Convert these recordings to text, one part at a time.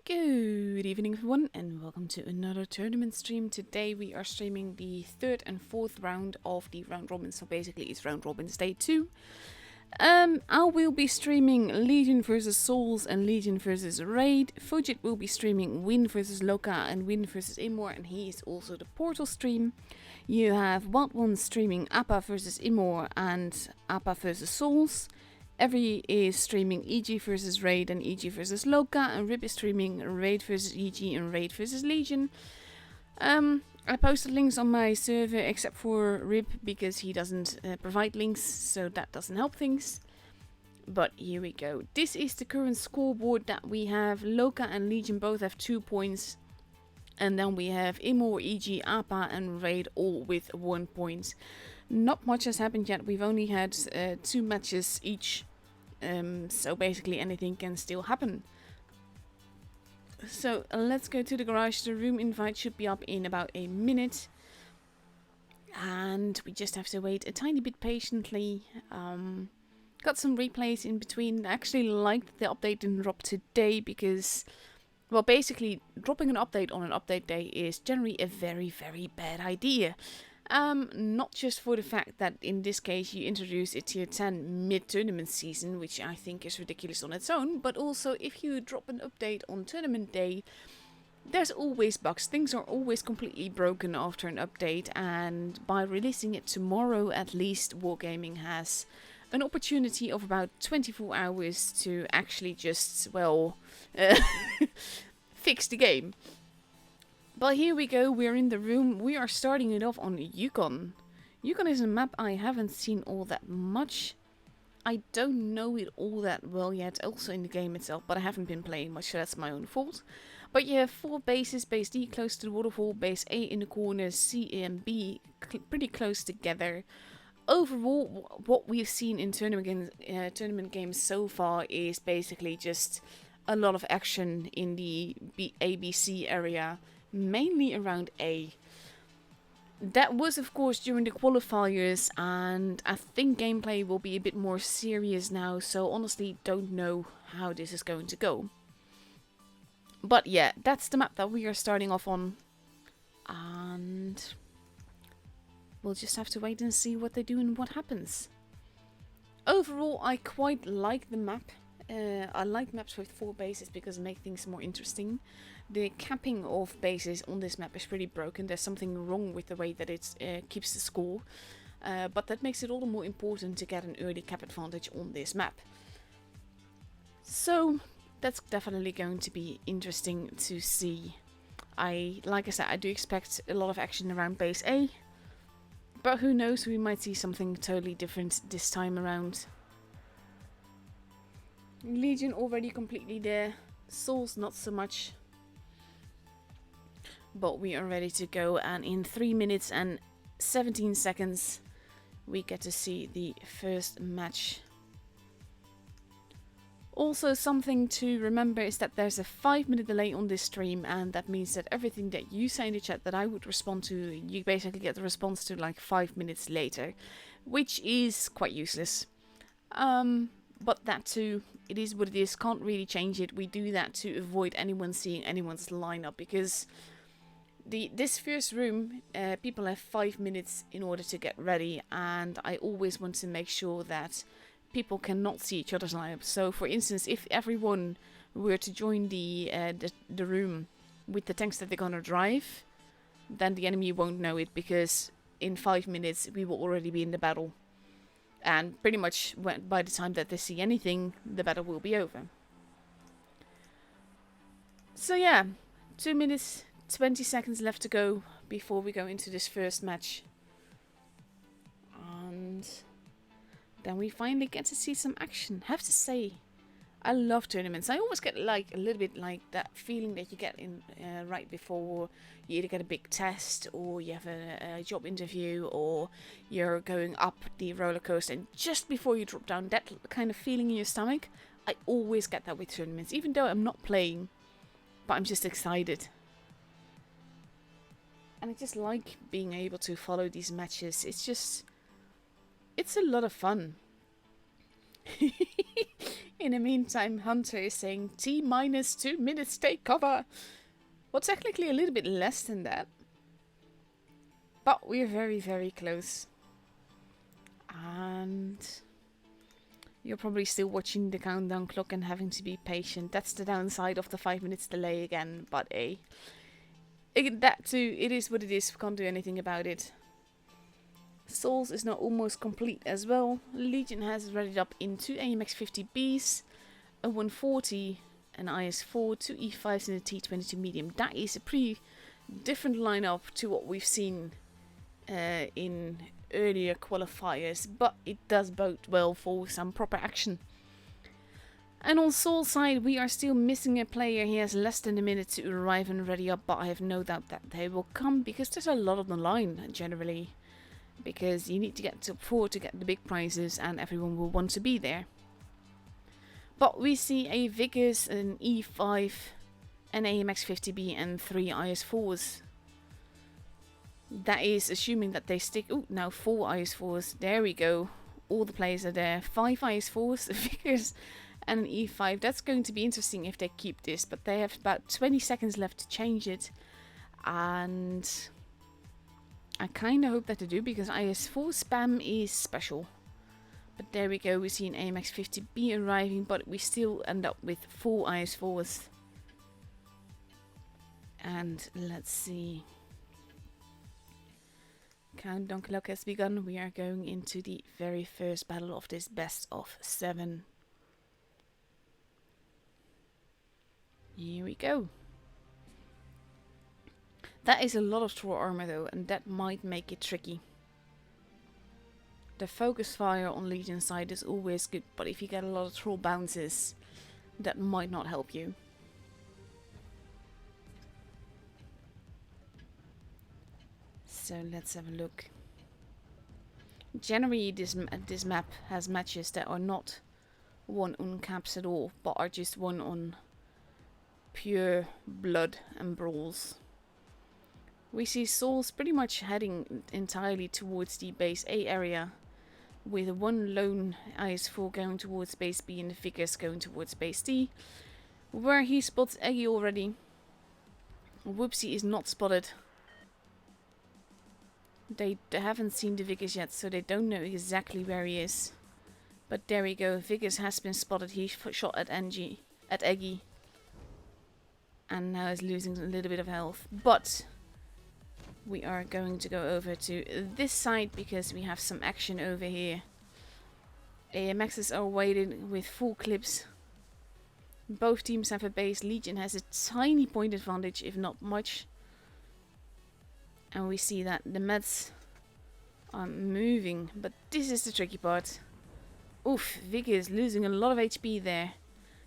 Good evening everyone and welcome to another tournament stream. Today we are streaming the third and fourth round of the round robin, so basically it's round robin's day 2. I will be streaming Legion versus Souls and Legion versus Raid. Fujit will be streaming Win versus Loka and Win versus Immor, and he is also the Portal stream. You have Wild One streaming Appa versus Immor and Appa versus Souls. Every is streaming EG versus Raid and EG versus Loka, and Rip is streaming Raid versus EG and Raid versus Legion. I posted links on my server except for Rip because he doesn't provide links, so that doesn't help things. But here we go. This is the current scoreboard that we have. Loka and Legion both have 2 points. And then we have Immor, EG, Appa and Raid all with 1 point. Not much has happened yet. We've only had 2 matches each. So basically anything can still happen. So let's go to the garage. The room invite should be up in about a minute. And we just have to wait a tiny bit patiently. Got some replays in between. I actually liked the update didn't drop today because, well, basically dropping an update on an update day is generally a very, very bad idea. Not just for the fact that in this case you introduce a tier 10 mid-tournament season, which I think is ridiculous on its own, but also if you drop an update on tournament day, there's always bugs. Things are always completely broken after an update, and by releasing it tomorrow at least, Wargaming has an opportunity of about 24 hours to actually just, well, fix the game. But here we go, we're in the room. We are starting it off on Yukon. Yukon is a map I haven't seen all that much. I don't know it all that well yet, also in the game itself, but I haven't been playing much, so that's my own fault. But you have 4 bases, base D close to the waterfall, base A in the corner, C and B pretty close together. Overall, what we've seen in tournament games so far is basically just a lot of action in the ABC area. Mainly around A. That was of course during the qualifiers, and I think gameplay will be a bit more serious now, so honestly don't know how this is going to go. But yeah, that's the map that we are starting off on, and we'll just have to wait and see what they do and what happens. Overall, I quite like the map. I like maps with 4 bases because it makes things more interesting. The capping of bases on this map is pretty broken. There's something wrong with the way that it keeps the score. But that makes it all the more important to get an early cap advantage on this map. So that's definitely going to be interesting to see. Like I said, I do expect a lot of action around base A. But who knows, we might see something totally different this time around. Legion already completely there. Souls not so much. But we are ready to go, and in 3 minutes and 17 seconds we get to see the first match. Also, something to remember is that there's a 5-minute delay on this stream, and that means that everything that you say in the chat that I would respond to, you basically get the response to like 5 minutes later, which is quite useless. But that too, it is what it is, can't really change it. We do that to avoid anyone seeing anyone's lineup, because this first room, people have 5 minutes in order to get ready, and I always want to make sure that people cannot see each other's lineup. So for instance, if everyone were to join the room with the tanks that they're gonna drive, then the enemy won't know it, because in 5 minutes we will already be in the battle. And pretty much by the time that they see anything, the battle will be over. So yeah, 2 minutes, 20 seconds left to go before we go into this first match. And then we finally get to see some action. Have to say, I love tournaments. I always get like a little bit like that feeling that you get in right before you either get a big test, or you have a job interview, or you're going up the roller coaster, and just before you drop down, that kind of feeling in your stomach. I always get that with tournaments, even though I'm not playing, but I'm just excited. And I just like being able to follow these matches. It's a lot of fun. In the meantime, Hunter is saying T minus 2 minutes, take cover. Well, technically a little bit less than that. But we're very, very close. And you're probably still watching the countdown clock and having to be patient. That's the downside of the 5 minutes delay again. But that too, it is what it is. We can't do anything about it. Souls is now almost complete as well. Legion has readied up in 2 AMX 50Bs, a 140, an IS4, 2 E5s and a T22 medium. That is a pretty different lineup to what we've seen in earlier qualifiers, but it does bode well for some proper action. And on Soul's side, we are still missing a player. He has less than a minute to arrive and ready up, but I have no doubt that they will come because there's a lot on the line generally. Because you need to get to 4 to get the big prizes and everyone will want to be there. But we see a Vickers, an E5, an AMX 50B and 3 IS4s. That is assuming that they stick... Oh, now 4 IS4s. There we go. All the players are there. 5 IS4s, Vickers and an E5. That's going to be interesting if they keep this. But they have about 20 seconds left to change it. And I kind of hope that they do, because IS4 spam is special. But there we go, we see an AMX 50B arriving, but we still end up with 4 IS4s. And let's see. Countdown clock has begun. We are going into the very first battle of this best of 7. Here we go. That is a lot of troll armor though, and that might make it tricky. The focus fire on Legion side is always good, but if you get a lot of troll bounces, that might not help you. So let's have a look. Generally this map has matches that are not won on caps at all, but are just won on pure blood and brawls. We see Souls pretty much heading entirely towards the base A area, with one lone IS4 going towards base B and the Vickers going towards base D, where he spots Eggy already. Whoopsie is not spotted. They haven't seen the Vickers yet, so they don't know exactly where he is. But there we go, Vickers has been spotted. He shot at Eggy, and now is losing a little bit of health. But we are going to go over to this side because we have some action over here. AMXs are waiting with full clips. Both teams have a base. Legion has a tiny point advantage, if not much. And we see that the meds are moving, but this is the tricky part. Oof, Vicky is losing a lot of HP there.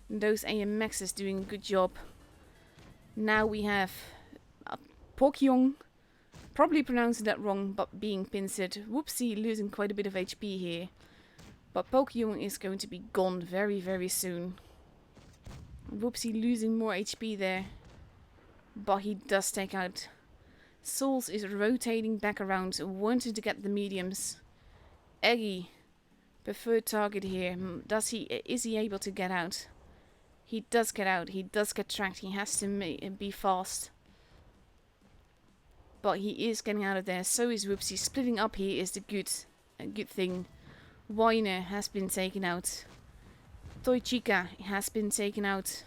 And those AMXs doing a good job. Now we have Pokyong, probably pronouncing that wrong, but being pincered. Whoopsie losing quite a bit of HP here. But Pokyong is going to be gone very, very soon. Whoopsie losing more HP there. But he does take out. Souls is rotating back around, wanting to get the mediums. Eggy, preferred target here. Is he able to get out? He does get out. He does get tracked. He has to be fast. But he is getting out of there. So is Whoopsie. Splitting up here is the good thing. Weiner has been taken out. Toy Chica has been taken out.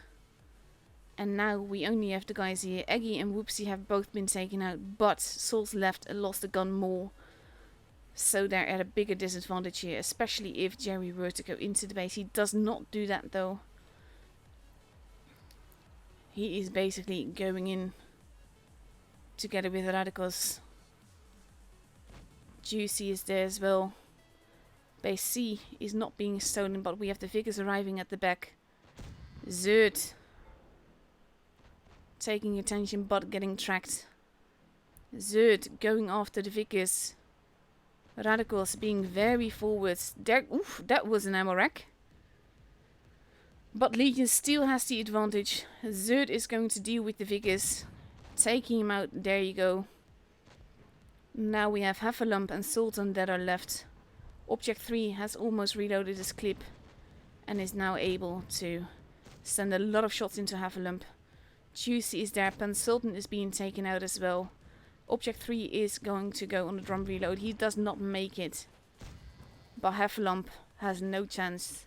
And now we only have the guys here. Eggy and Whoopsie have both been taken out. But Souls left and lost the gun more. So they're at a bigger disadvantage here. Especially if Jerry were to go into the base. He does not do that though. He is basically going in together with Radicals. Juicy is there as well. Base C is not being stolen, but we have the Vickers arriving at the back. Zerd taking attention but getting tracked. Zerd going after the Vickers. Radicals being very forward. There, oof, that was an ammo rack. But Legion still has the advantage. Zerd is going to deal with the Vickers. Taking him out. There you go. Now we have Heffalump and Sultan that are left. Object 3 has almost reloaded his clip. and is now able to send a lot of shots into Heffalump. Juicy is there. Pensultan is being taken out as well. Object 3 is going to go on the drum reload. He does not make it. But Heffalump has no chance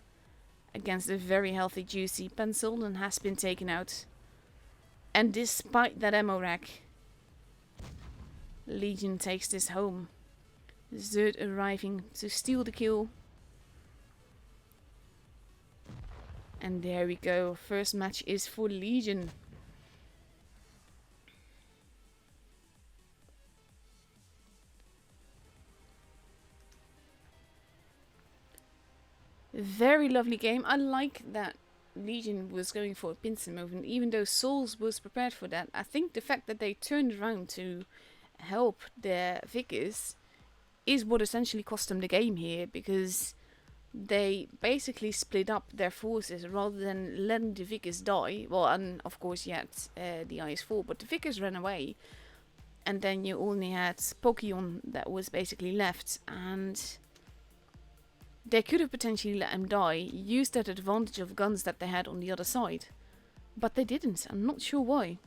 against a very healthy Juicy. Pensultan has been taken out. And despite that ammo rack, Legion takes this home. Zerd arriving to steal the kill. And there we go. First match is for Legion. Very lovely game. I like that Legion was going for a pincer move, and even though Souls was prepared for that, I think the fact that they turned around to help their Vicars is what essentially cost them the game here, because they basically split up their forces rather than letting the Vicars die. Well, and of course you had the IS-4, but the Vicars ran away, and then you only had Pokemon that was basically left, and they could have potentially let him die, used that advantage of guns that they had on the other side. But they didn't. I'm not sure why.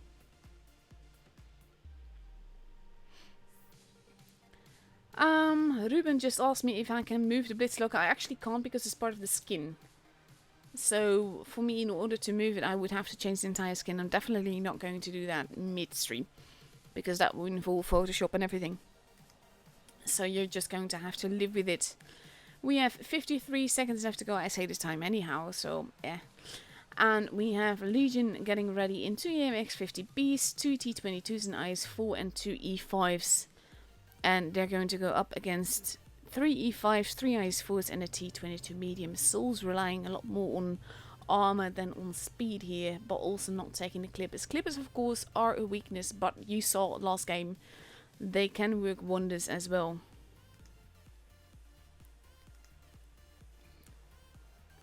Ruben just asked me if I can move the Blitz locker. I actually can't because it's part of the skin. So for me, in order to move it, I would have to change the entire skin. I'm definitely not going to do that mid-stream, because that would involve Photoshop and everything. So you're just going to have to live with it. We have 53 seconds left to go. I say this time anyhow, so yeah. And we have Legion getting ready in 2 AMX-50Bs, 2 T-22s, an IS-4 and 2 E5s. And they're going to go up against 3 E5s, 3 IS-4s and a T-22 medium. Souls relying a lot more on armor than on speed here, but also not taking the clippers. Clippers, of course, are a weakness, but you saw last game, they can work wonders as well.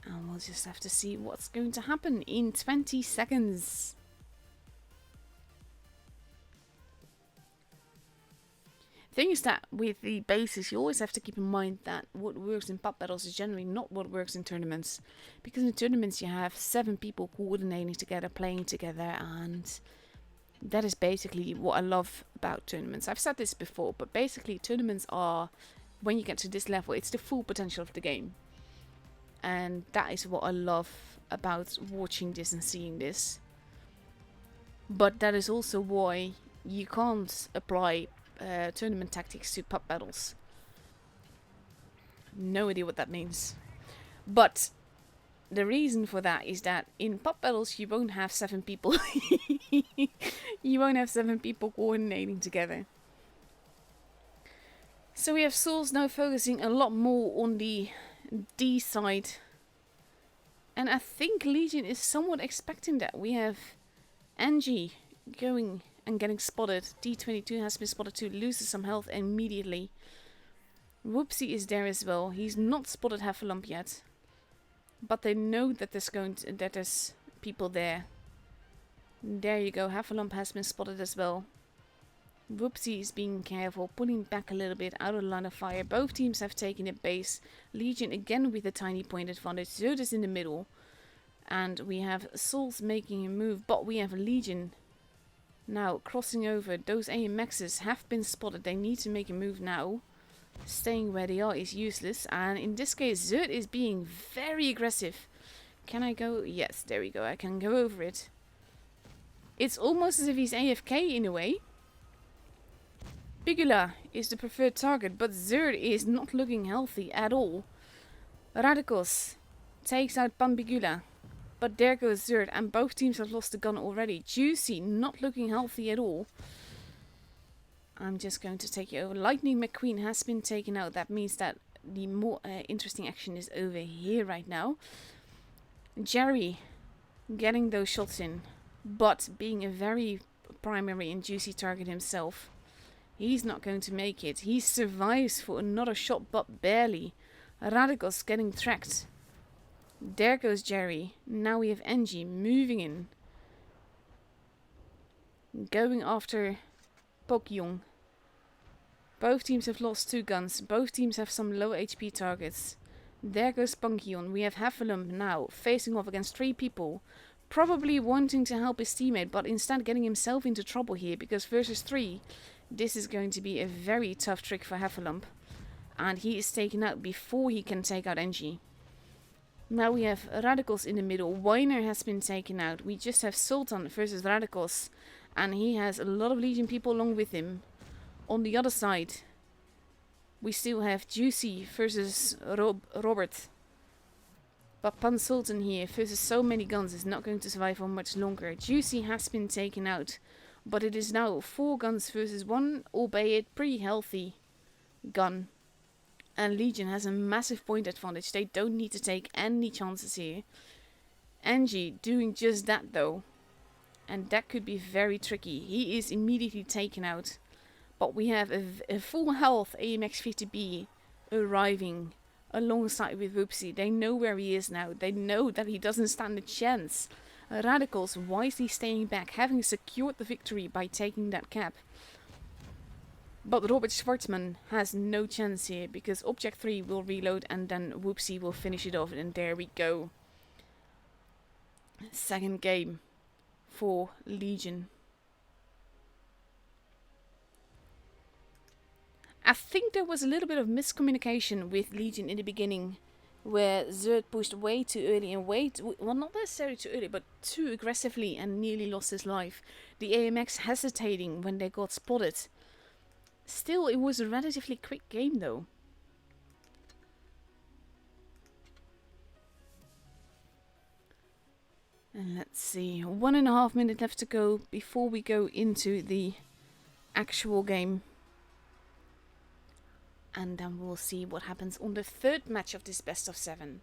And we'll just have to see what's going to happen in 20 seconds. Thing is that with the bases, you always have to keep in mind that what works in pub battles is generally not what works in tournaments. Because in tournaments you have 7 people coordinating together, playing together, and that is basically what I love about tournaments. I've said this before, but basically tournaments are, when you get to this level, it's the full potential of the game. And that is what I love about watching this and seeing this. But that is also why you can't apply tournament tactics to pub battles. No idea what that means. But the reason for that is that in pub battles you won't have 7 people. You won't have 7 people coordinating together. So we have Souls now focusing a lot more on the D side, and I think Legion is somewhat expecting that. We have Angie going and getting spotted. D22 has been spotted too, loses some health immediately. Whoopsie is there as well. He's not spotted Heffalump yet, but they know that there's people there. There you go, Heffalump has been spotted as well. Whoopsie is being careful, pulling back a little bit out of the line of fire. Both teams have taken a base. Legion again with a tiny point advantage. Zerd is in the middle. And we have Souls making a move, but we have Legion now crossing over. Those AMXs have been spotted. They need to make a move now. Staying where they are is useless. And in this case, Zerd is being very aggressive. Can I go? Yes, there we go. I can go over it. It's almost as if he's AFK in a way. Bigula is the preferred target, but Zerd is not looking healthy at all. Radicos takes out Pambigula, but there goes Zerd, and both teams have lost the gun already. Juicy not looking healthy at all. I'm just going to take you over. Lightning McQueen has been taken out. That means that the more interesting action is over here right now. Jerry getting those shots in, but being a very primary and juicy target himself. He's not going to make it. He survives for another shot, but barely. Radicos getting tracked. There goes Jerry. Now we have Angie moving in. Going after Pokyong. Both teams have lost 2 guns. Both teams have some low HP targets. There goes Punkion. We have Heffalump now facing off against 3 people. Probably wanting to help his teammate, but instead getting himself into trouble here. Because versus 3, this is going to be a very tough trick for Heffalump. And he is taken out before he can take out Engie. Now we have Radicals in the middle. Weiner has been taken out. We just have Sultan versus Radicals. And he has a lot of Legion people along with him. On the other side, we still have Juicy versus Robert. But Pan Sultan here versus so many guns is not going to survive for much longer. Juicy has been taken out. But it is now 4 guns versus 1, albeit pretty healthy gun. And Legion has a massive point advantage. They don't need to take any chances here. Engie doing just that though. And that could be very tricky. He is immediately taken out. But we have a full health AMX 50B arriving alongside with Whoopsie. They know where he is now. They know that he doesn't stand a chance. Radicals wisely staying back, having secured the victory by taking that cap. But Robert Schwartzman has no chance here, because Object 3 will reload and then Whoopsie will finish it off. And there we go. Second game for Legion. I think there was a little bit of miscommunication with Legion in the beginning, where Zerd pushed way too early and well, not necessarily too early, but too aggressively and nearly lost his life. The AMX hesitating when they got spotted. Still, it was a relatively quick game though. And let's see, 1.5 minutes left to go before we go into the actual game. And then we'll see what happens on the third match of this best of 7.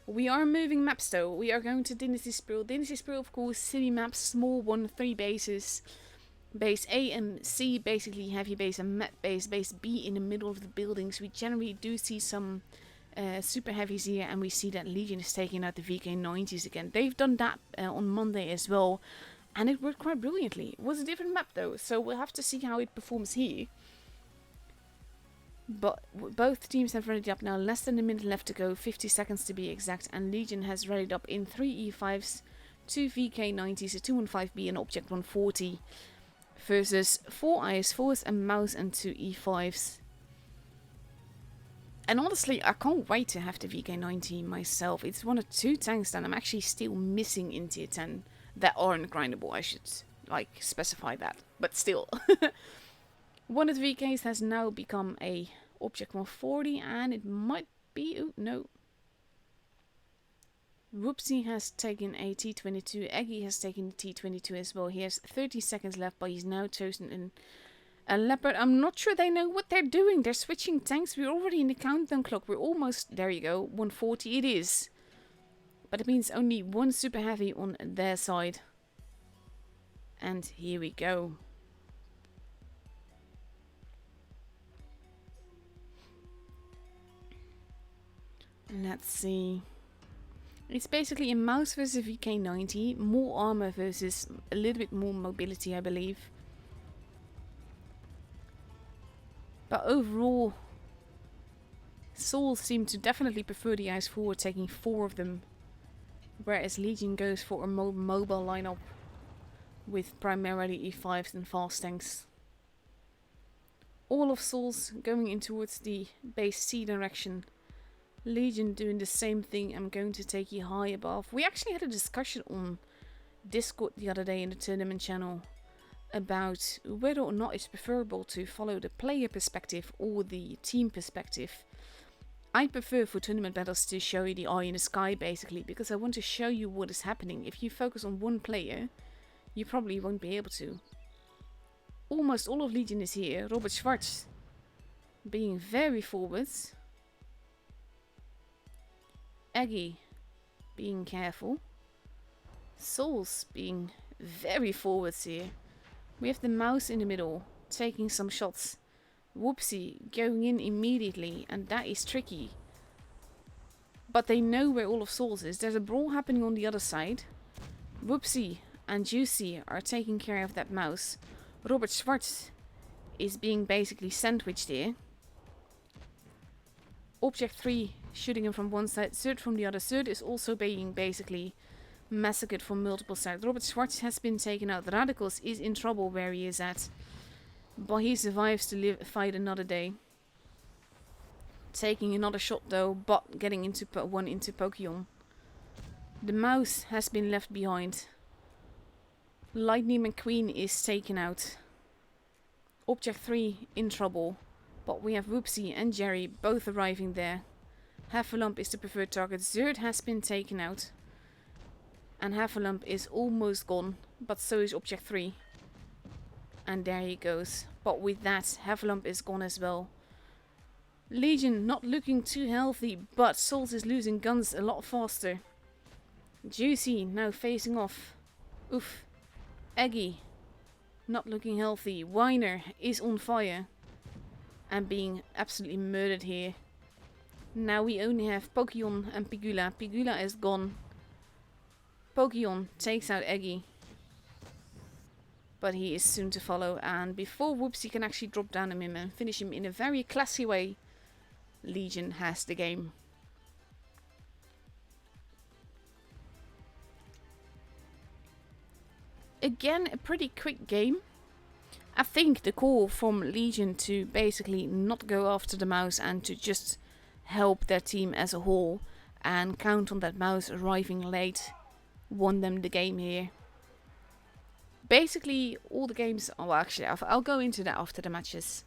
We are moving maps though. We are going to Dynasty Sprawl. Dynasty Sprawl, of course, city maps, small one, 3 bases. Base A and C basically heavy base and map base. Base B in the middle of the buildings. We generally do see some super heavies here, and we see that Legion is taking out the VK90s again. They've done that on Monday as well, and it worked quite brilliantly. It was a different map though, so we'll have to see how it performs here. But both teams have readied up now, less than a minute left to go, 50 seconds to be exact, and Legion has readied up in 3 E5s, 2 VK90s, a 215B and Object 140, versus 4 IS4s, a Mouse and 2 E5s. And honestly, I can't wait to have the VK90 myself. It's one of 2 tanks that I'm actually still missing in tier 10 that aren't grindable. I should specify that, but still. One of the VKs has now become a Object 140, and it might be... Oh, no. Whoopsie has taken a T22. Eggy has taken the T22 as well. He has 30 seconds left, but he's now chosen a Leopard. I'm not sure they know what they're doing. They're switching tanks. We're already in the countdown clock. We're almost... There you go. 140 it is. But it means only 1 super heavy on their side. And here we go. Let's see. It's basically a Mouse versus VK90. More armor versus a little bit more mobility, I believe. But overall, Souls seem to definitely prefer the eyes forward, taking 4 of them. Whereas Legion goes for a mobile lineup with primarily E5s and fast tanks. All of Souls going in towards the base C direction. Legion doing the same thing. I'm going to take you high above. We actually had a discussion on Discord the other day in the tournament channel about whether or not it's preferable to follow the player perspective or the team perspective. I prefer for tournament battles to show you the eye in the sky basically, because I want to show you what is happening. If you focus on one player, you probably won't be able to. Almost all of Legion is here. Robert Schwartz being very forwards. Eggy being careful. Souls being very forwards here. We have the Mouse in the middle taking some shots. Whoopsie going in immediately, and that is tricky. But they know where all of Souls is. There's a brawl happening on the other side. Whoopsie and Juicy are taking care of that Mouse. Robert Schwartz is being basically sandwiched here. Object 3 shooting him from one side, Zerd from the other. Zerd is also being basically massacred from multiple sides. Robert Schwartz has been taken out. Radicals is in trouble where he is at. But he survives to fight another day. Taking another shot though, but getting into one into Pokemon. The mouse has been left behind. Lightning McQueen is taken out. Object 3 in trouble. But we have Whoopsie and Jerry both arriving there. Heffalump is the preferred target. Zerd has been taken out. And Heffalump is almost gone. But so is Object 3. And there he goes. But with that, Heffalump is gone as well. Legion not looking too healthy. But Souls is losing guns a lot faster. Juicy now facing off. Oof. Eggy not looking healthy. Weiner is on fire. And being absolutely murdered here. Now we only have Pokemon and Pigula. Pigula is gone. Pokemon takes out Eggy. But he is soon to follow. And before Whoopsie can actually drop down on him and finish him in a very classy way, Legion has the game. Again, a pretty quick game. I think the call from Legion to basically not go after the mouse and to just help their team as a whole and count on that mouse arriving late won them the game here. Basically, all the games... Oh, actually, I'll go into that after the matches.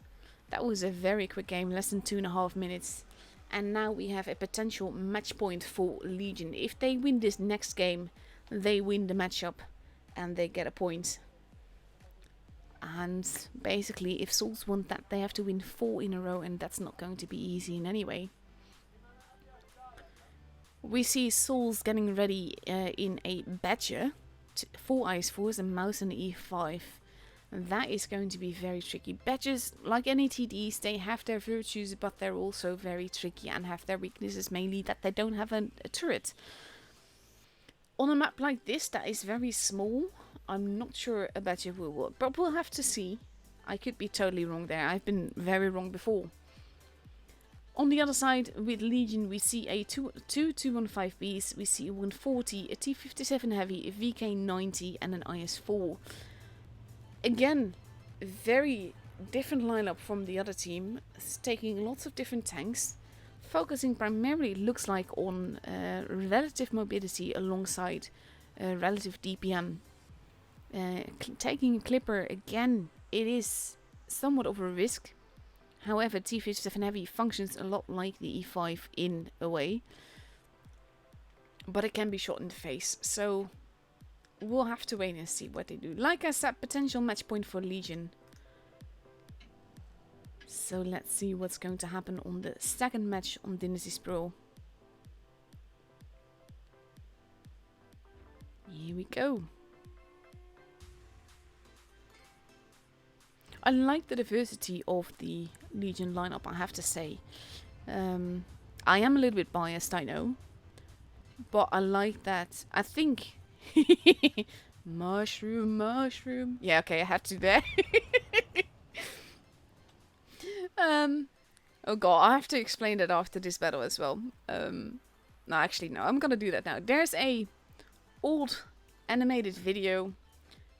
That was a very quick game, less than 2.5 minutes. And now we have a potential match point for Legion. If they win this next game, they win the matchup and they get a point. And basically, if Souls want that, they have to win 4 in a row, and that's not going to be easy in any way. We see Souls getting ready in a Badger, 4 Ice Force, a Mouse and E5. And that is going to be very tricky. Badgers, like any TDs, they have their virtues, but they're also very tricky and have their weaknesses, mainly that they don't have a turret. On a map like this, that is very small, I'm not sure a Badger will work, but we'll have to see. I could be totally wrong there. I've been very wrong before. On the other side, with Legion, we see a 215Bs, we see a 140, a T57 Heavy, a VK90, and an IS4. Again, very different lineup from the other team, taking lots of different tanks, focusing primarily, looks like, on relative mobility alongside relative DPM. Taking a Clipper, again, it is somewhat of a risk. However, T57 Heavy functions a lot like the E5 in a way. But it can be shot in the face. So we'll have to wait and see what they do. Like I said, potential match point for Legion. So let's see what's going to happen on the second match on Dynasty's Pro. Here we go. I like the diversity of the Legion lineup, I have to say. I am a little bit biased, I know. But I like that. I think... mushroom. Yeah, okay, I had to there. Oh god, I have to explain that after this battle as well. No, actually, no, I'm gonna do that now. There's a old animated video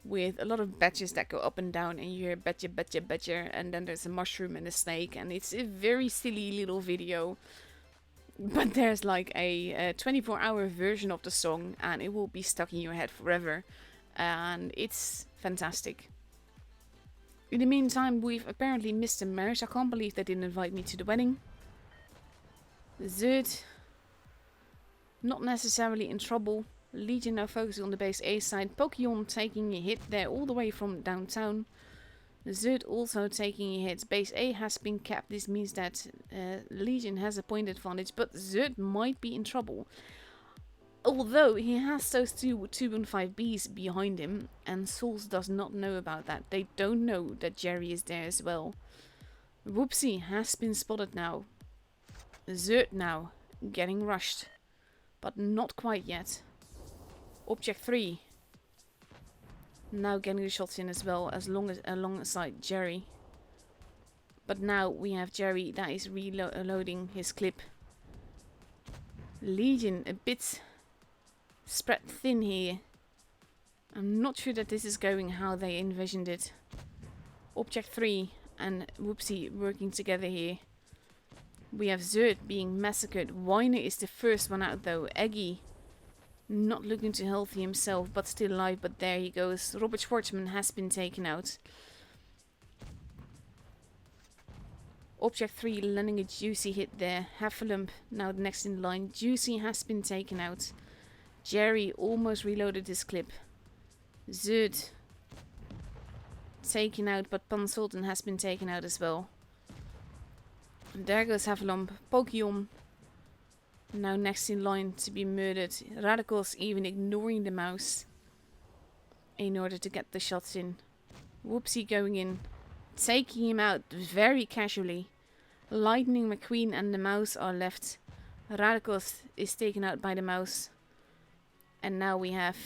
with a lot of badges that go up and down, and you hear badger, and then there's a mushroom and a snake, and it's a very silly little video. But there's like a 24-hour version of the song, and it will be stuck in your head forever, and it's fantastic. In the meantime, we've apparently missed a marriage. I can't believe they didn't invite me to the wedding. Zerd, not necessarily in trouble. Legion now focusing on the base A side. Pokemon taking a hit there all the way from downtown. Zerd also taking a hit. Base A has been capped. This means that Legion has a point advantage, but Zerd might be in trouble. Although he has those two 215Bs behind him, and Souls does not know about that. They don't know that Jerry is there as well. Whoopsie has been spotted now. Zerd now getting rushed, but not quite yet. Object 3 now getting the shots in as well, as long as alongside Jerry. But now we have Jerry that is reloading his clip. Legion a bit spread thin here. I'm not sure that this is going how they envisioned it. Object 3 and Whoopsie working together here. We have Zerd being massacred. Weiner is the first one out though. Eggy not looking too healthy himself, but still alive. But there he goes. Robert Schwartzman has been taken out. Object 3 landing a juicy hit there. Heffalump now the next in line. Juicy has been taken out. Jerry almost reloaded his clip. Zerd taken out, but Pan Sultan has been taken out as well. And there goes Heffalump. Pokion now next in line to be murdered. Radicals even ignoring the mouse in order to get the shots in. Whoopsie going in, taking him out very casually. Lightning McQueen and the mouse are left. Radicals is taken out by the mouse. And now we have...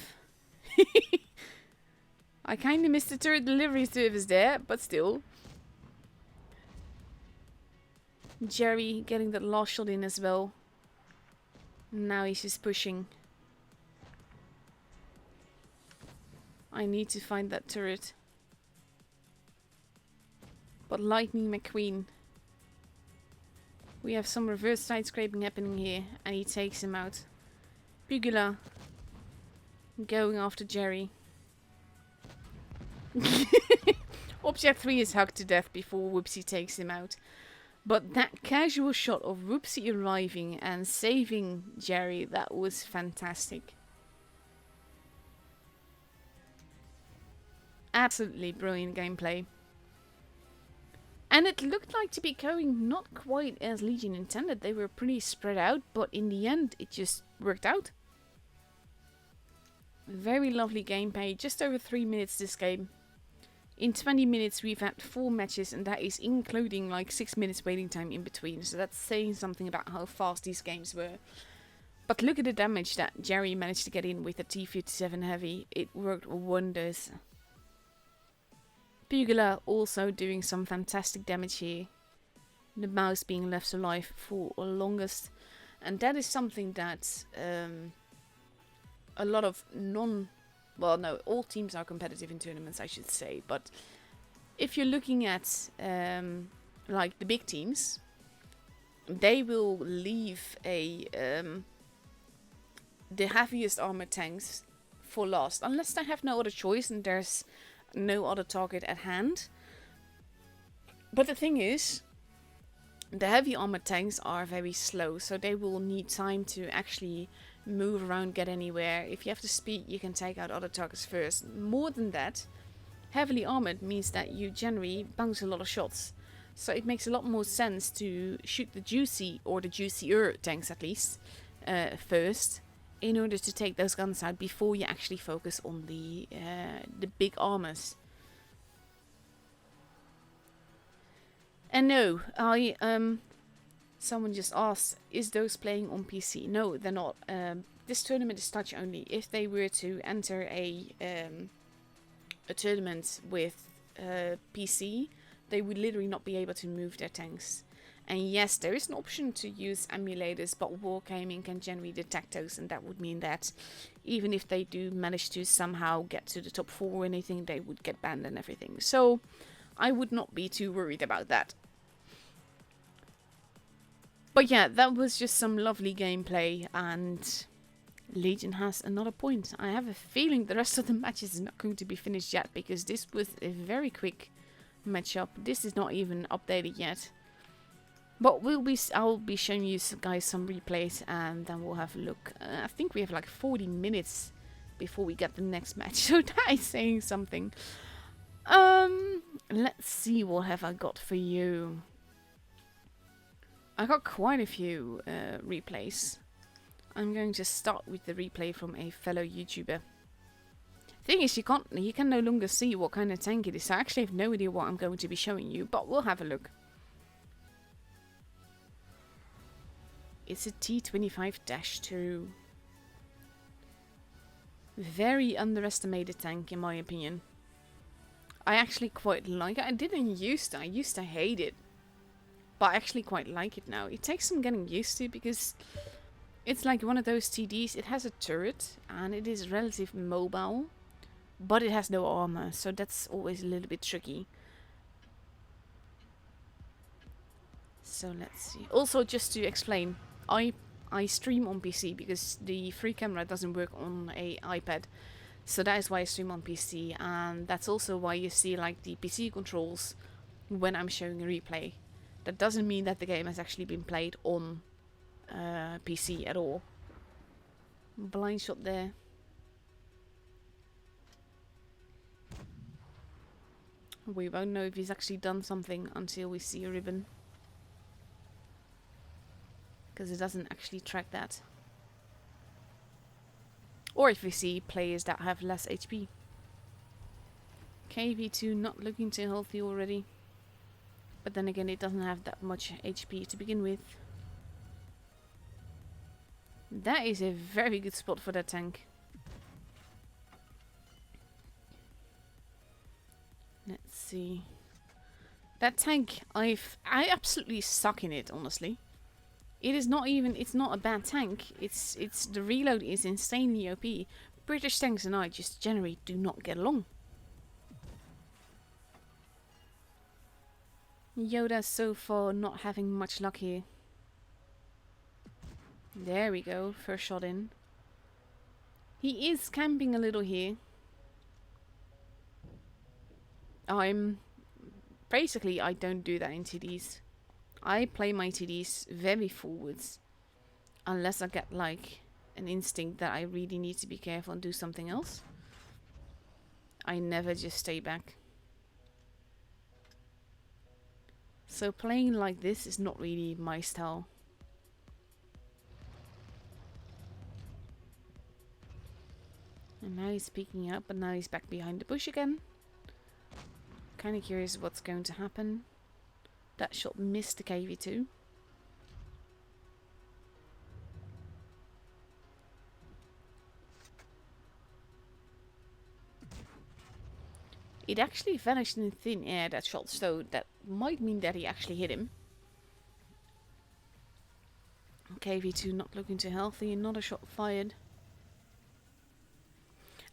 I kind of missed the turret delivery service there, but still. Jerry getting that last shot in as well. Now he's just pushing. I need to find that turret. But Lightning McQueen. We have some reverse side scraping happening here. And he takes him out. Pugula going after Jerry. Object 3 is hugged to death before Whoopsie takes him out. But that casual shot of Whoopsie arriving and saving Jerry, that was fantastic. Absolutely brilliant gameplay. And it looked like to be going not quite as Legion intended. They were pretty spread out, but in the end it just worked out. Very lovely gameplay. Just over 3 minutes this game. In 20 minutes we've had 4 matches, and that is including like 6 minutes waiting time in between. So that's saying something about how fast these games were. But look at the damage that Jerry managed to get in with the T-57 Heavy. It worked wonders. Pugula also doing some fantastic damage here. The mouse being left alive for the longest. And that is something that a lot of well, no, all teams are competitive in tournaments, I should say. But if you're looking at like the big teams, they will leave the heaviest armored tanks for last, unless they have no other choice and there's no other target at hand. But the thing is, the heavy armored tanks are very slow, so they will need time to actually move around, get anywhere. If you have the speed, you can take out other targets first. More than that, heavily armored means that you generally bounce a lot of shots. So it makes a lot more sense to shoot the juicy, or the juicier tanks at least, first, in order to take those guns out before you actually focus on the big armors. And no, someone just asked, is those playing on PC? No, they're not. This tournament is touch only. If they were to enter a tournament with PC, they would literally not be able to move their tanks. And yes, there is an option to use emulators, but Wargaming can generally detect those, and that would mean that even if they do manage to somehow get to the top 4 or anything, they would get banned and everything. So I would not be too worried about that. But yeah, that was just some lovely gameplay, and Legion has another point. I have a feeling the rest of the match is not going to be finished yet, because this was a very quick matchup. This is not even updated yet. But I'll be showing you guys some replays, and then we'll have a look. I think we have like 40 minutes before we get the next match, so that is saying something. Let's see, what have I got for you? I got quite a few replays. I'm going to start with the replay from a fellow YouTuber. Thing is, you can no longer see what kind of tank it is, so I actually have no idea what I'm going to be showing you, but we'll have a look. It's a T25-2. Very underestimated tank, in my opinion. I actually quite like it. I used to hate it. But I actually quite like it now. It takes some getting used to because it's like one of those TDs. It has a turret and it is relatively mobile, but it has no armor, so that's always a little bit tricky. So let's see. Also, just to explain, I stream on PC because the free camera doesn't work on a iPad. So that is why I stream on PC, and that's also why you see like the PC controls when I'm showing a replay. That doesn't mean that the game has actually been played on PC at all. Blind shot there. We won't know if he's actually done something until we see a ribbon. Because it doesn't actually track that. Or if we see players that have less HP. KV2 not looking too healthy already. But then again, it doesn't have that much HP to begin with. That is a very good spot for that tank. Let's see. That tank, I absolutely suck in it, honestly. It is not even, it's not a bad tank. It's the reload is insanely OP. British tanks and I just generally do not get along. Yoda so far not having much luck here. There we go, first shot in. He is camping a little here. Basically, I don't do that in TDs. I play my TDs very forwards. Unless I get like an instinct that I really need to be careful and do something else. I never just stay back. So playing like this is not really my style. And now he's peeking up, but now he's back behind the bush again. Kind of curious what's going to happen. That shot missed the KV2. It actually vanished in thin air, that shot, so that might mean that he actually hit him. KV2 not looking too healthy, another shot fired.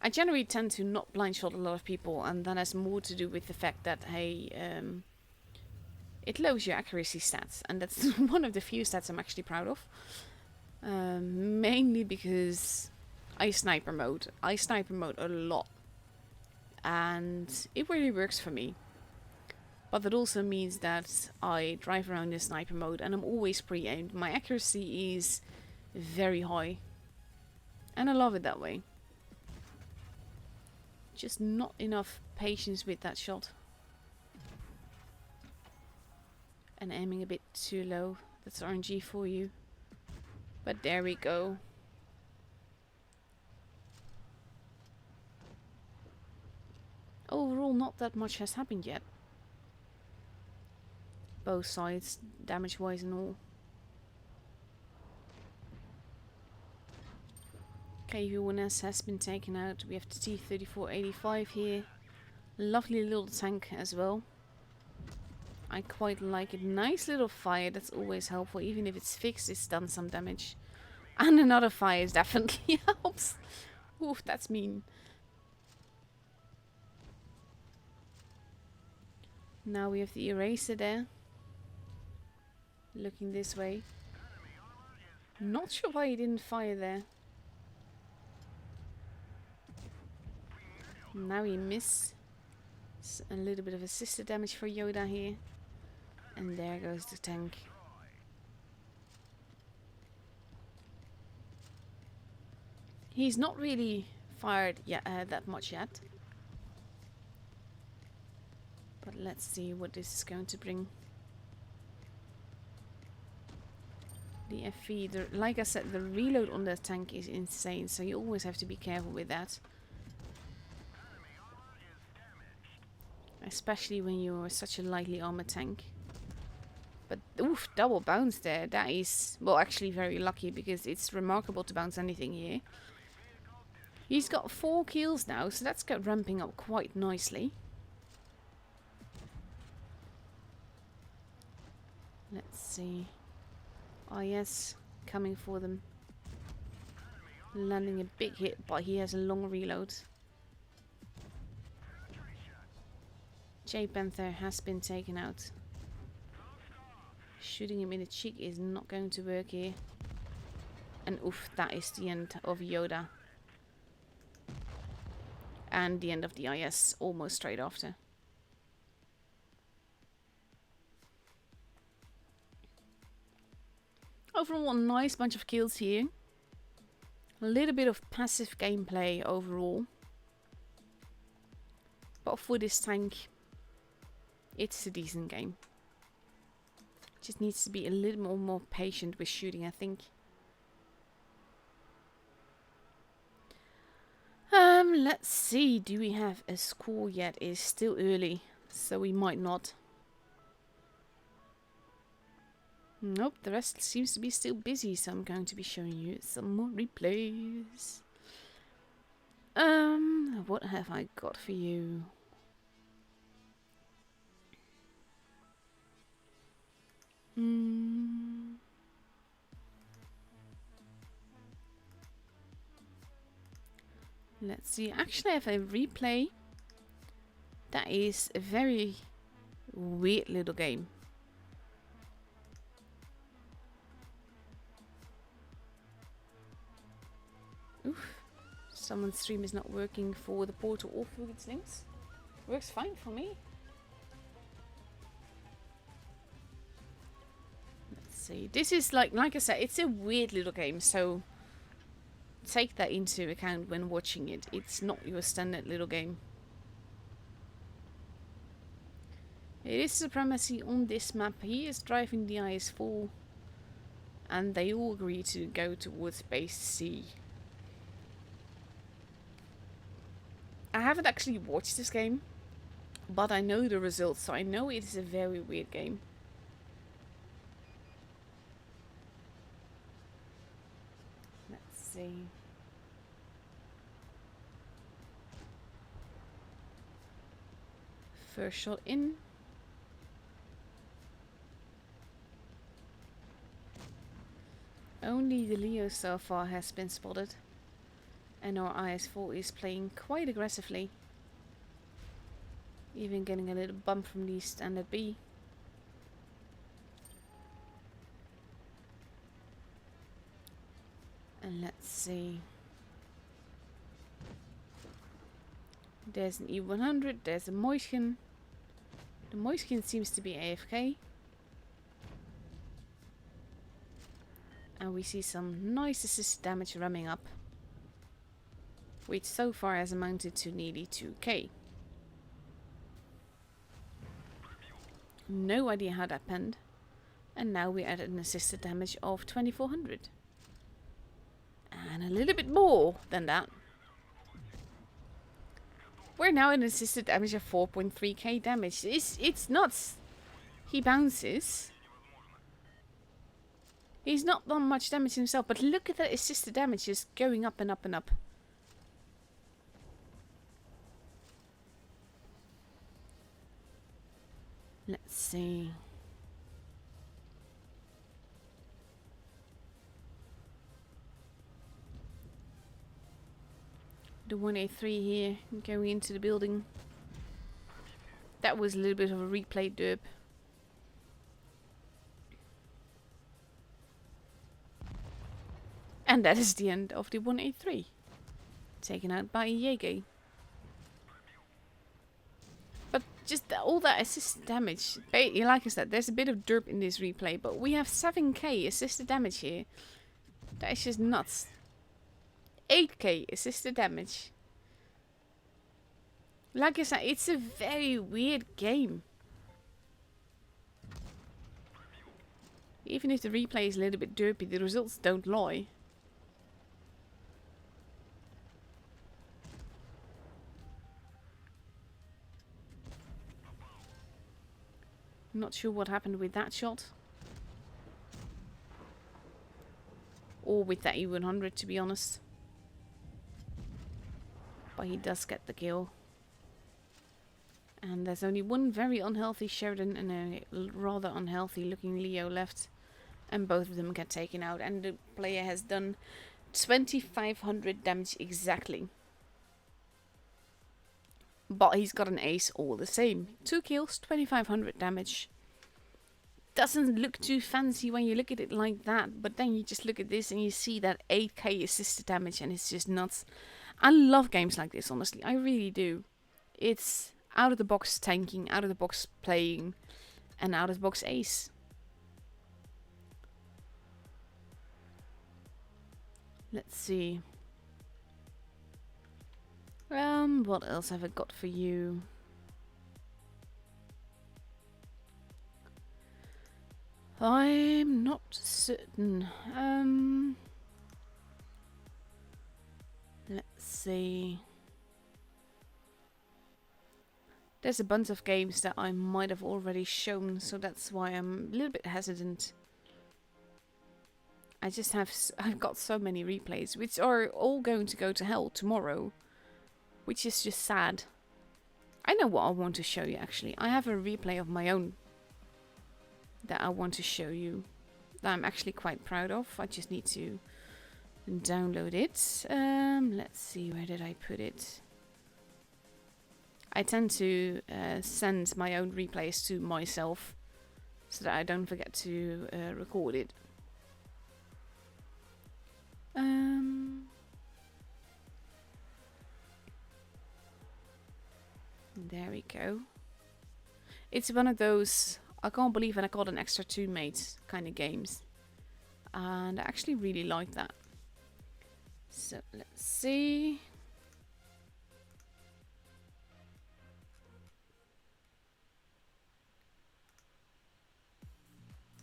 I generally tend to not blind shot a lot of people, and that has more to do with the fact that, hey, it lowers your accuracy stats, and that's one of the few stats I'm actually proud of. Mainly because I sniper mode. I sniper mode a lot. And it really works for me. But it also means that I drive around in sniper mode and I'm always pre-aimed. My accuracy is very high. And I love it that way. Just not enough patience with that shot. And aiming a bit too low. That's RNG for you. But there we go. Overall, not that much has happened yet. Both sides, damage-wise and all. KV1S has been taken out. We have the T-3485 here. Lovely little tank as well. I quite like it. Nice little fire, that's always helpful. Even if it's fixed, it's done some damage. And another fire definitely helps. Oof, that's mean. Now we have the eraser there. Looking this way. Not sure why he didn't fire there. Now he missed. A little bit of assisted damage for Yoda here. And there goes the tank. He's not really fired yet, that much yet. But let's see what this is going to bring. The FV, like I said, the reload on that tank is insane, so you always have to be careful with that. Especially when you're such a lightly armored tank. But oof, double bounce there. That is, well, actually very lucky because it's remarkable to bounce anything here. He's got 4 kills now, so that's got ramping up quite nicely. Let's see. Oh yes, coming for them. Landing a big hit, but he has a long reload. J Panther has been taken out. Shooting him in the cheek is not going to work here. And oof, that is the end of Yoda. And the end of the IS almost straight after. Overall, a nice bunch of kills here. A little bit of passive gameplay overall. But for this tank, it's a decent game. Just needs to be a little more patient with shooting, I think. Let's see. Do we have a score yet? It's still early, so we might not. Nope, the rest seems to be still busy, so I'm going to be showing you some more replays. What have I got for you? Let's see. Actually, I have a replay. That is a very weird little game. Oof. Someone's stream is not working for the portal or for its links. Works fine for me. Let's see. This is like I said, it's a weird little game, so take that into account when watching it. It's not your standard little game. It is supremacy on this map. He is driving the IS-4 and they all agree to go towards base C. I haven't actually watched this game, but I know the results, so I know it is a very weird game. Let's see. First shot in. Only the Leo so far has been spotted. And our IS-4 is playing quite aggressively. Even getting a little bump from the standard B. And let's see. There's an E100, there's a Moiskin. The Moiskin seems to be AFK. And we see some nice assist damage ramming up, which so far has amounted to nearly 2k. No idea how that panned. And now we're at an assisted damage of 2400. And a little bit more than that. We're now at an assisted damage of 4.3k damage. It's nuts. He bounces. He's not done much damage himself, but look at that assisted damage just going up and up and up. Let's see. The 1A3 here, going into the building. That was a little bit of a replay derp. And that is the end of the 1A3. Taken out by Yege. But just all that assisted damage. Like I said, there's a bit of derp in this replay, but we have 7k assisted damage here. That is just nuts. 8k assisted damage. Like I said, it's a very weird game. Even if the replay is a little bit derpy, the results don't lie. Not sure what happened with that shot. Or with that E100, to be honest. But he does get the kill. And there's only one very unhealthy Sheridan and a rather unhealthy looking Leo left. And both of them get taken out. And the player has done 2500 damage exactly. But he's got an ace all the same. 2 kills, 2500 damage. Doesn't look too fancy when you look at it like that. But then you just look at this and you see that 8k assisted damage. And it's just nuts. I love games like this, honestly. I really do. It's out of the box tanking, out of the box playing, and out of the box ace. Let's see. What else have I got for you? I'm not certain. Let's see. There's a bunch of games that I might have already shown, so that's why I'm a little bit hesitant. I've got so many replays, which are all going to go to hell tomorrow, which is just sad. I know what I want to show you actually. I have a replay of my own that I want to show you, that I'm actually quite proud of. I just need to download it. Let's see, where did I put it? I tend to send my own replays to myself so that I don't forget to record it. There we go. It's one of those I can't believe I got an extra 2 mates kind of games. And I actually really like that. So let's see.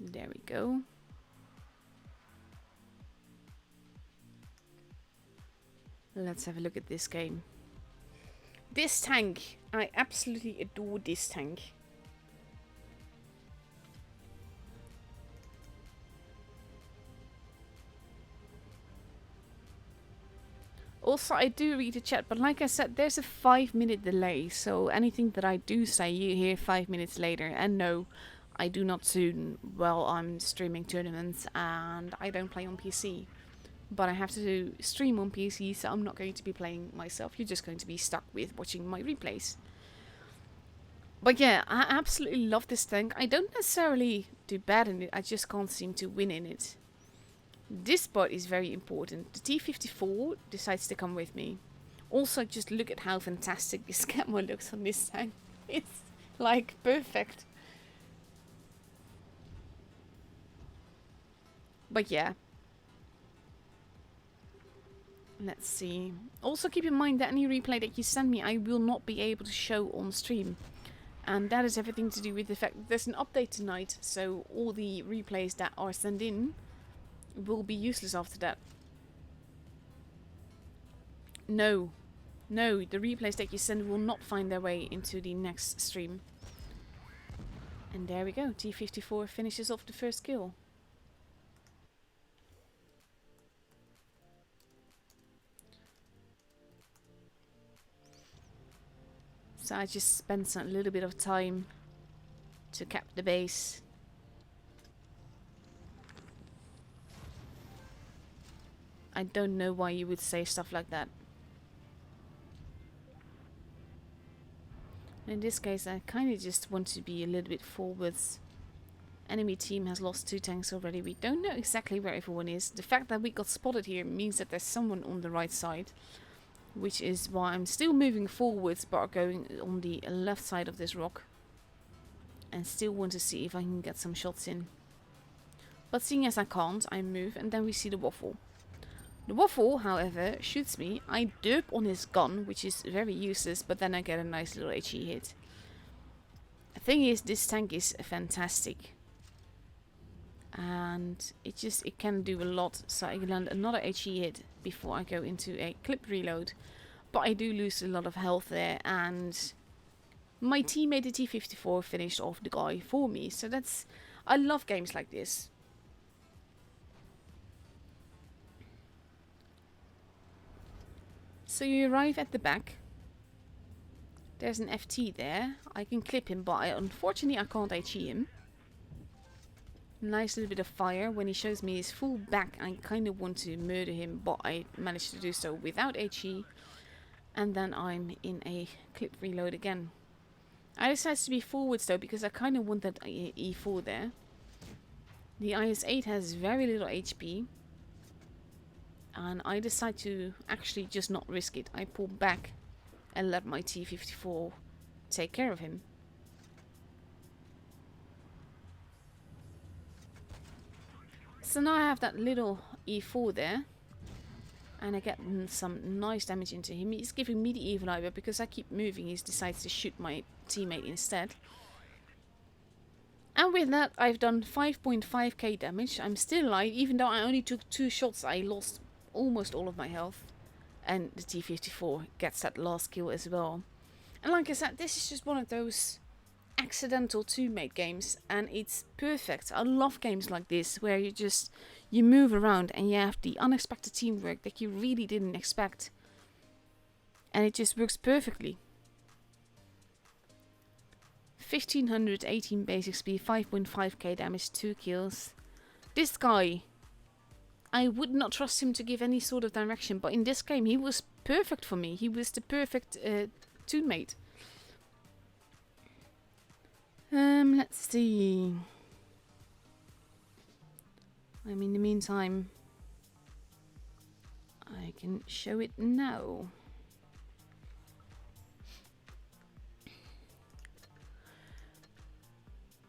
There we go. Let's have a look at this game. This tank, I absolutely adore this tank. Also, I do read the chat, but like I said, there's a 5-minute delay, so anything that I do say, you hear 5 minutes later. And no, I do not tune while I'm streaming tournaments, and I don't play on PC. But I have to stream on PC, so I'm not going to be playing myself. You're just going to be stuck with watching my replays. But yeah, I absolutely love this tank. I don't necessarily do bad in it, I just can't seem to win in it. This part is very important. The T-54 decides to come with me. Also, just look at how fantastic this camera looks on this tank. It's like perfect. But yeah. Let's see. Also keep in mind that any replay that you send me, I will not be able to show on stream. And that is everything to do with the fact that there's an update tonight. So all the replays that are sent in will be useless after that. No, the replays that you send will not find their way into the next stream. And there we go, T-54 finishes off the first kill. So I just spent a little bit of time to cap the base. I don't know why you would say stuff like that. In this case, I kind of just want to be a little bit forwards. Enemy team has lost 2 tanks already. We don't know exactly where everyone is. The fact that we got spotted here means that there's someone on the right side. Which is why I'm still moving forwards, but going on the left side of this rock. And still want to see if I can get some shots in. But seeing as I can't, I move and then we see the waffle. The waffle, however, shoots me. I derp on his gun, which is very useless, but then I get a nice little HE hit. The thing is, this tank is fantastic. And it can do a lot, so I can land another HE hit before I go into a clip reload. But I do lose a lot of health there, and my teammate the T-54 finished off the guy for me. So that's... I love games like this. So you arrive at the back, There's an FT there. I can clip him, but unfortunately I can't HE him. Nice little bit of fire. When he shows me his full back, I kind of want to murder him, but I managed to do so without HE. And then I'm in a clip reload again. I decided to be forwards though, because I kind of want that E4 there. The IS-8 has very little HP. And I decide to actually just not risk it. I pull back and let my T-54 take care of him. So now I have that little E4 there. And I get some nice damage into him. He's giving me the evil eye, but because I keep moving, he decides to shoot my teammate instead. And with that, I've done 5.5k damage. I'm still alive, even though I only took 2 shots. I lost almost all of my health. And the T-54 gets that last kill as well. And like I said, this is just one of those accidental teammate games, and it's perfect. I love games like this where you move around and you have the unexpected teamwork that you really didn't expect, and it just works perfectly. 1518 basic speed, 5.5k damage, 2 kills. This guy, I would not trust him to give any sort of direction, but in this game he was perfect for me. He was the perfect teammate. Let's see. In the meantime, I can show it now.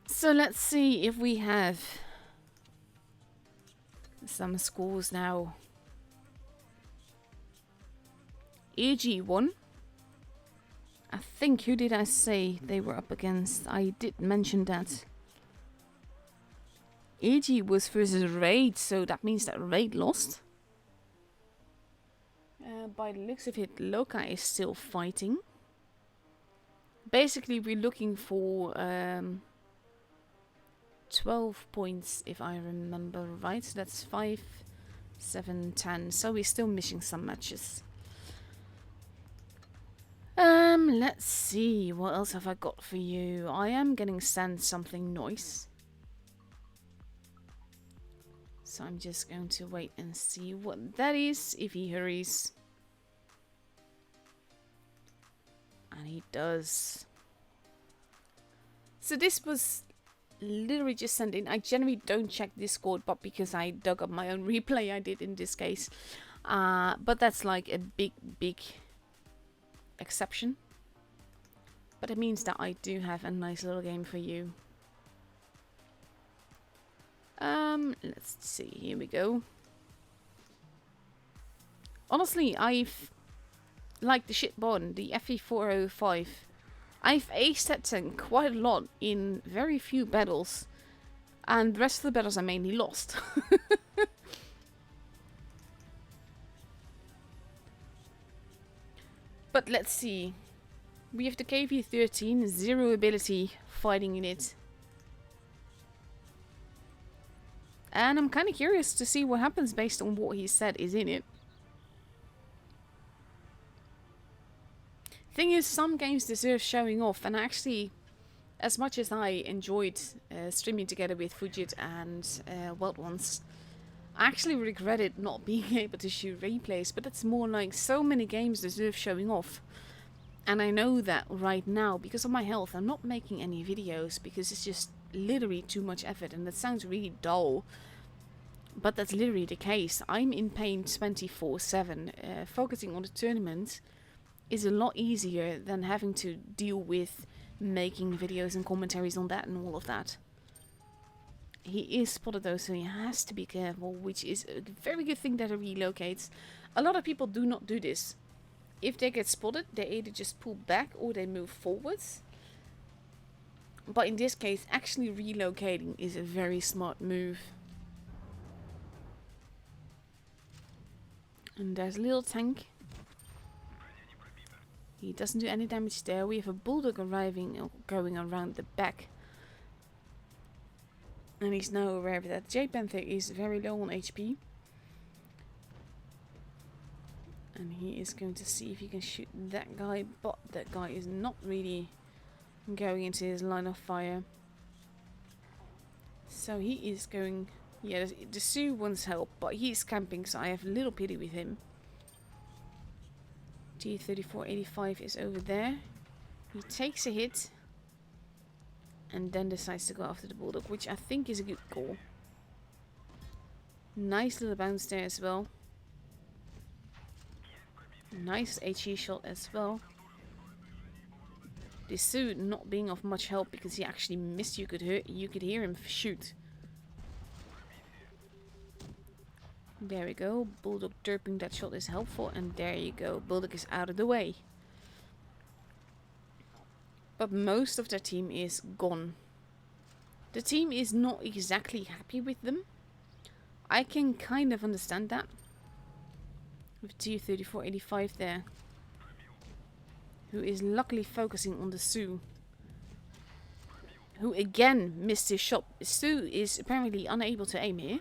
So let's see if we have some scores now. AG won. I think, who did I say they were up against? I did mention that. AG was versus Raid, so that means that Raid lost. By the looks of it, Loka is still fighting. Basically, we're looking for 12 points, if I remember right. So that's 5, 7, 10. So we're still missing some matches. Let's see, what else have I got for you? I am getting sent something nice. So I'm just going to wait and see what that is, if he hurries. And he does. So this was literally just sent in. I generally don't check Discord, but because I dug up my own replay, I did in this case. But that's like a big exception. But it means that I do have a nice little game for you. Let's see, here we go. Honestly, I've like the shit bond, the FE405. I've aced that tank quite a lot in very few battles, and the rest of the battles I mainly lost. But let's see. We have the KV-13, 0 ability, fighting in it. And I'm kind of curious to see what happens based on what he said is in it. Thing is, some games deserve showing off, and actually, as much as I enjoyed streaming together with Fujit and Wild Ones, I actually regretted not being able to shoot replays, but it's more like so many games deserve showing off. And I know that right now, because of my health, I'm not making any videos because it's just literally too much effort, and that sounds really dull. But that's literally the case. I'm in pain 24/7. Focusing on the tournament is a lot easier than having to deal with making videos and commentaries on that and all of that. He is spotted though, so he has to be careful, which is a very good thing that he relocates. A lot of people do not do this. If they get spotted, they either just pull back or they move forwards. But in this case, actually relocating is a very smart move. And there's a little tank. He doesn't do any damage there. We have a bulldog arriving, going around the back. And he's now aware of that. J Panther is very low on HP. And he is going to see if he can shoot that guy, but that guy is not really going into his line of fire. So he is going... Yeah, the Sioux wants help, but he's camping, so I have a little pity with him. T-3485 is over there. He takes a hit. And then decides to go after the Bulldog, which I think is a good call. Nice little bounce there as well. Nice HE shot as well. The Sioux not being of much help because he actually missed. You could hear him shoot. There we go. Bulldog derping that shot is helpful, and there you go. Bulldog is out of the way. But most of their team is gone. The team is not exactly happy with them. I can kind of understand that. With T-3485 there. Who is luckily focusing on the Sioux. Who again missed his shot. Sioux is apparently unable to aim here.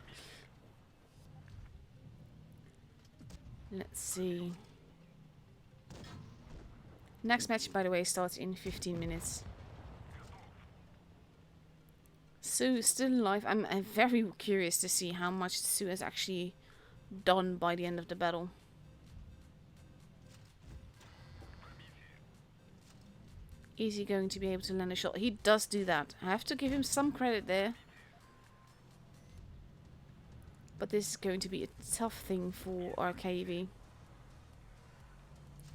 Let's see. Next match, by the way, starts in 15 minutes. Sioux is still alive. I'm very curious to see how much Sioux has actually done by the end of the battle. Is he going to be able to land a shot? He does do that. I have to give him some credit there. But this is going to be a tough thing for RKV.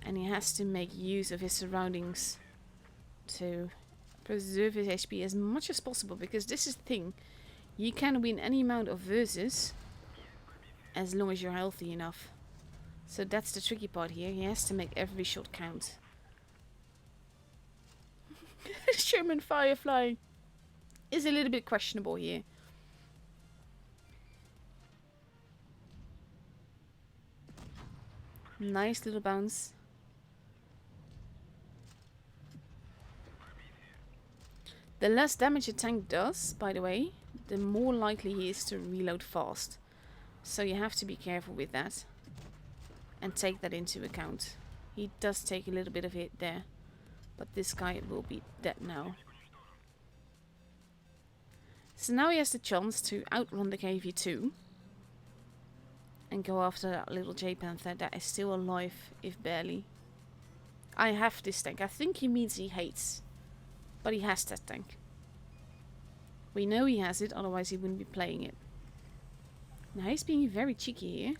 And he has to make use of his surroundings to preserve his HP as much as possible. Because this is the thing. You can win any amount of versus as long as you're healthy enough. So that's the tricky part here. He has to make every shot count. Sherman Firefly is a little bit questionable here. Nice little bounce. The less damage a tank does, by the way, the more likely he is to reload fast. So you have to be careful with that. And take that into account. He does take a little bit of hit there. But this guy will be dead now. So now he has the chance to outrun the KV-2. And go after that little J-Panther that is still alive, if barely. I have this tank. I think he means he hates. But he has that tank. We know he has it, otherwise he wouldn't be playing it. Now he's being very cheeky here.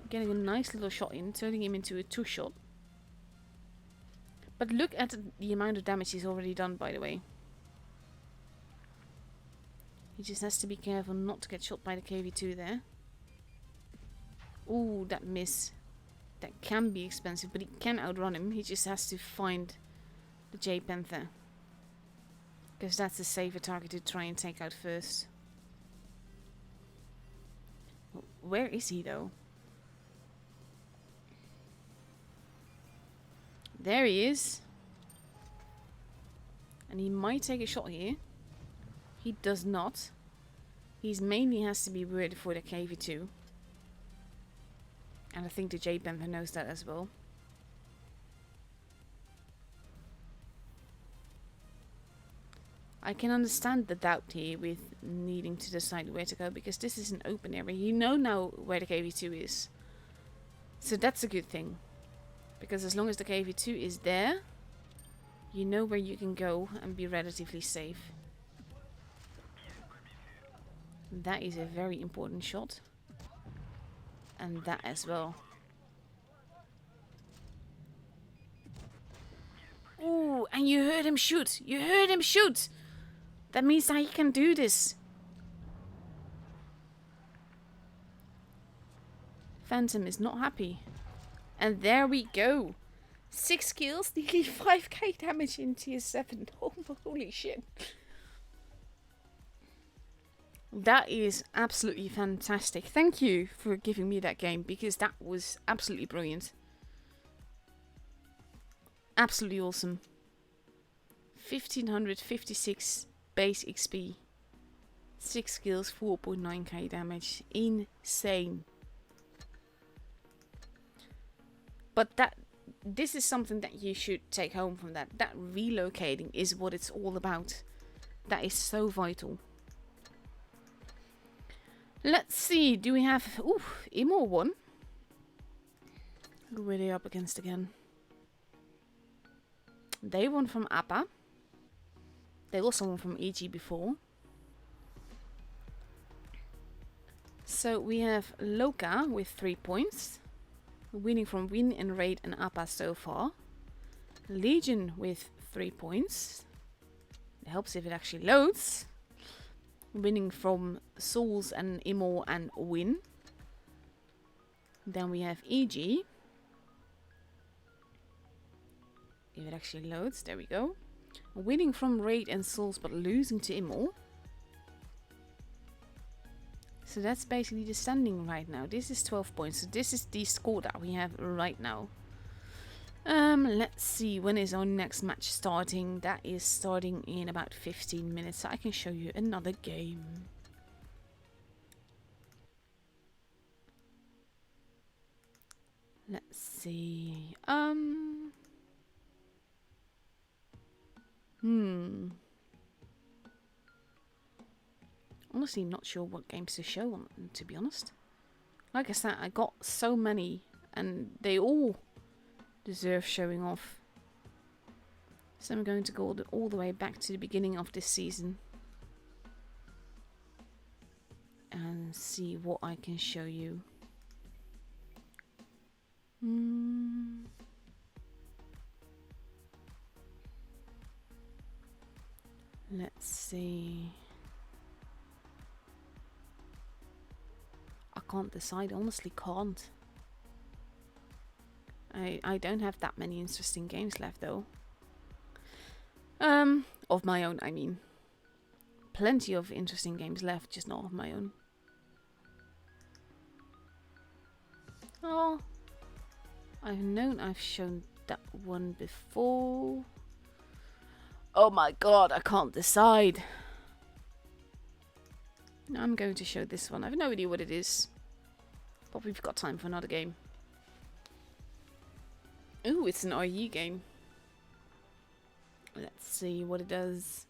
Getting a nice little shot in, turning him into a 2-shot. But look at the amount of damage he's already done, by the way. He just has to be careful not to get shot by the KV-2 there. Ooh, that miss. That can be expensive, but he can outrun him. He just has to find the J-Panther. Because that's a safer target to try and take out first. Where is he, though? There he is. And he might take a shot here. He does not. He mainly has to be worried for the KV-2. And I think the J-Panther knows that as well. I can understand the doubt here with needing to decide where to go, because this is an open area. You know now where the KV-2 is. So that's a good thing. Because as long as the KV-2 is there, you know where you can go and be relatively safe. That is a very important shot. And that as well. Ooh, and you heard him shoot. You heard him shoot. That means that he can do this. Phantom is not happy. And there we go. 6 kills, nearly 5k damage in tier 7. Oh, holy shit. That is absolutely fantastic. Thank you for giving me that game, because that was absolutely brilliant. Absolutely awesome. 1556 base XP. 6 kills, 4.9k damage. Insane. But this is something that you should take home from that. That relocating is what it's all about. That is so vital. Let's see. Do we have... Ooh, Imo won. Who were they up against again? They won from Appa. They also won from EG before. So we have Loka with 3 points. Winning from Win and Raid and Appa so far. Legion with 3 points. It helps if it actually loads. Winning from Souls and Imo and Win. Then we have EG. If it actually loads, there we go. Winning from Raid and Souls but losing to Imo. So that's basically the standing right now. This is 12 points. So this is the score that we have right now. Let's see, when is our next match starting? That is starting in about 15 minutes. So I can show you another game. Let's see. Honestly, not sure what games to show on, to be honest. Like I said, I got so many and they all deserve showing off. So I'm going to go all the way back to the beginning of this season and see what I can show you. Let's see. I can't decide, honestly can't. I don't have that many interesting games left though. Of my own, I mean. Plenty of interesting games left, just not of my own. Oh, I've shown that one before. Oh my god, I can't decide. I'm going to show this one. I have no idea what it is. But we've got time for another game. Ooh, it's an RE game. Let's see what it does.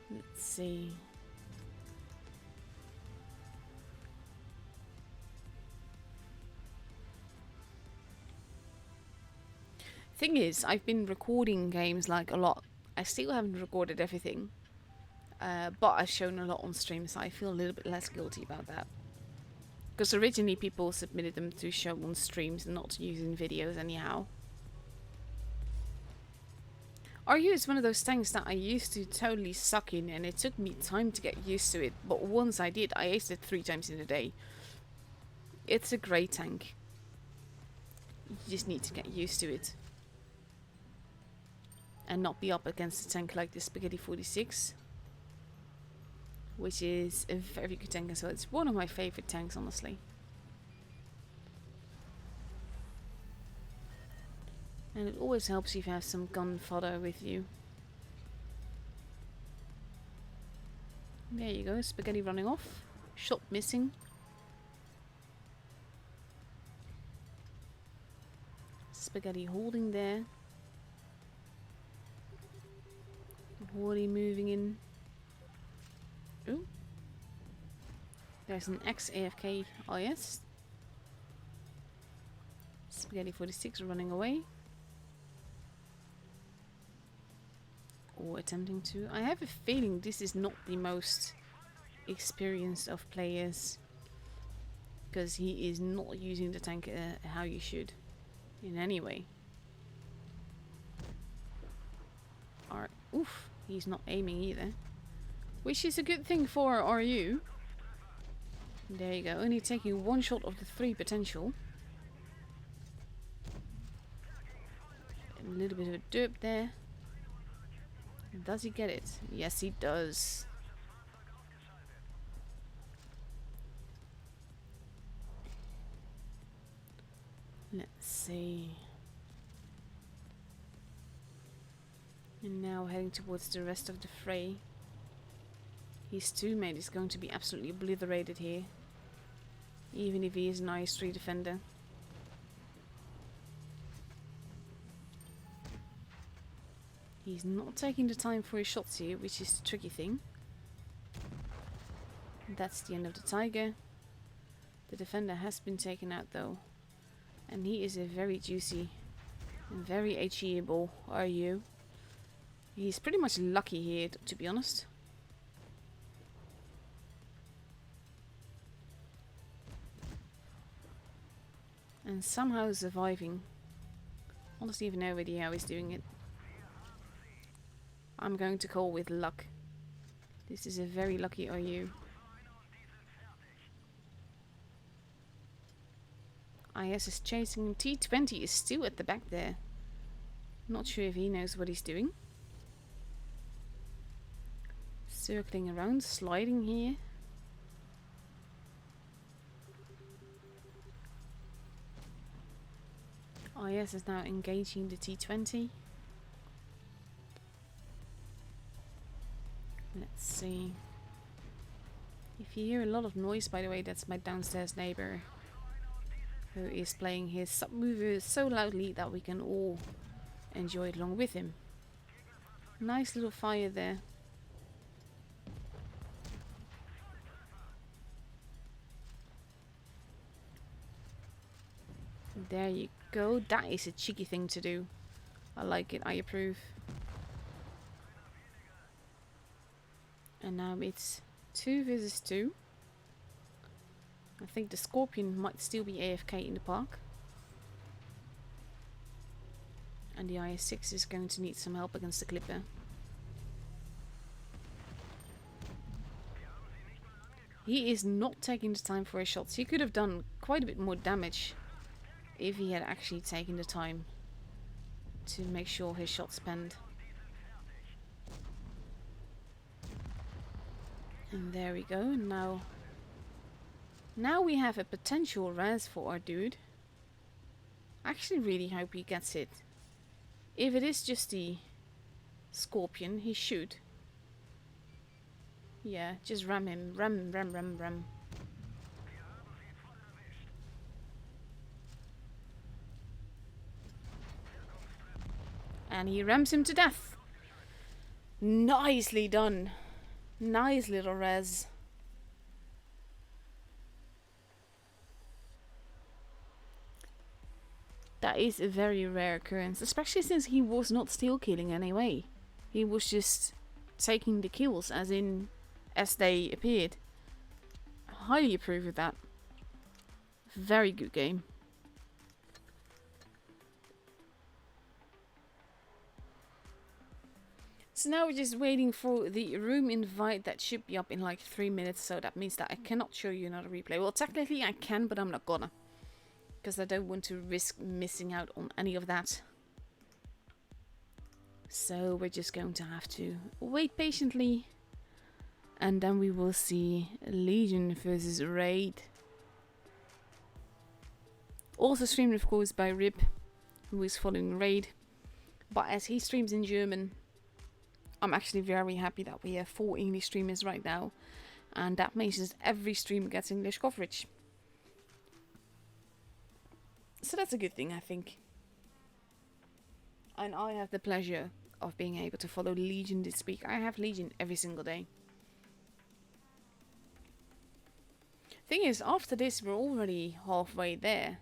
Let's see. Thing is, I've been recording games like a lot. I still haven't recorded everything. But I've shown a lot on stream, so I feel a little bit less guilty about that. Because originally people submitted them to show on streams and not to use in videos anyhow. RU is one of those tanks that I used to totally suck in, and it took me time to get used to it. But once I did, I aced it 3 times in a day. It's a great tank. You just need to get used to it. And not be up against a tank like the Spaghetti 46. Which is a very good tank as well. It's one of my favorite tanks, honestly. And it always helps if you have some gun fodder with you. There you go, Spaghetti running off. Shot missing. Spaghetti holding there. Wardy moving in. Ooh. There's an ex-AFK IS. Spaghetti 46 running away. Or attempting to. I have a feeling this is not the most experienced of players. Because he is not using the tank how you should. In any way. Alright. Oof. He's not aiming either. Which is a good thing for RU. There you go. Only taking 1 shot of the 3 potential. A little bit of a derp there. Does he get it? Yes, he does. Let's see. And now heading towards the rest of the fray. His teammate is going to be absolutely obliterated here. Even if he is an IS-3 defender. He's not taking the time for his shots here, which is the tricky thing. That's the end of the Tiger. The defender has been taken out though. And he is a very juicy and very HE-able RU. He's pretty much lucky here, to be honest. And somehow surviving. Honestly, I have no idea how he's doing it. I'm going to call with luck. This is a very lucky RU. IS is chasing him. T20 is still at the back there. Not sure if he knows what he's doing. Circling around, sliding here. IS is now engaging the T20. Let's see. If you hear a lot of noise, by the way, that's my downstairs neighbor who is playing his subwoofer so loudly that we can all enjoy it along with him. Nice little fire there. There you go. That is a cheeky thing to do. I like it. I approve. And now it's 2 versus 2. I think the Scorpion might still be AFK in the park. And the IS-6 is going to need some help against the Clipper. He is not taking the time for his shots. He could have done quite a bit more damage if he had actually taken the time to make sure his shots spent. And there we go. Now we have a potential res for our dude. I actually really hope he gets it. If it is just the Scorpion, he should. Yeah, just ram him. Ram. And he rams him to death. Nicely done. Nice little res. That is a very rare occurrence, especially since he was not steal killing anyway. He was just taking the kills as they appeared. Highly approve of that. Very good game. So now we're just waiting for the room invite. That should be up in like 3 minutes, so that means that I cannot show you another replay. Well, technically I can, but I'm not gonna. Because I don't want to risk missing out on any of that. So we're just going to have to wait patiently. And then we will see Legion versus Raid. Also streamed of course by Rip, who is following Raid. But as he streams in German, I'm actually very happy that we have 4 English streamers right now. And that means that every stream gets English coverage. So that's a good thing, I think. And I have the pleasure of being able to follow Legion this week. I have Legion every single day. Thing is, after this we're already halfway there.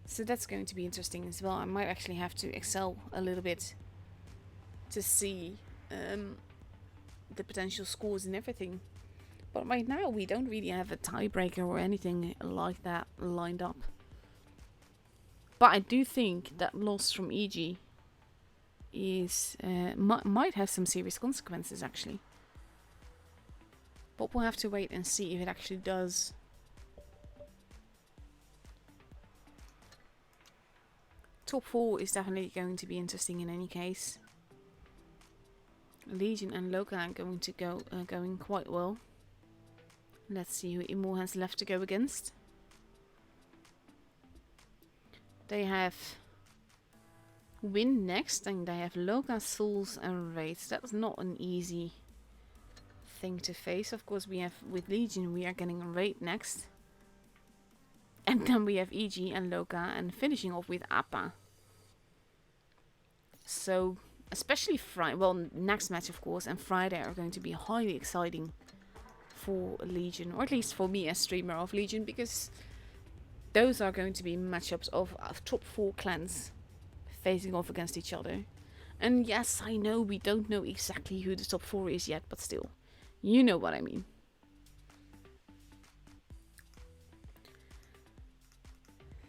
So that's going to be interesting as well. I might actually have to excel a little bit to see the potential scores and everything. But right now we don't really have a tiebreaker or anything like that lined up. But I do think that loss from EG is might have some serious consequences actually. But we'll have to wait and see if it actually does. Top 4 is definitely going to be interesting in any case. Legion and Loka are going to go going quite well. Let's see who Immo has left to go against. They have Win next, and they have Loka, Souls and Raids. That's not an easy thing to face. Of course, we have with Legion, we are getting Raid next. And then we have EG and Loka, and finishing off with Appa. So, especially Friday, well, next match, of course, and Friday are going to be highly exciting for Legion, or at least for me as streamer of Legion, because those are going to be matchups of top 4 clans facing off against each other. And yes, I know we don't know exactly who the top 4 is yet, but still, you know what I mean.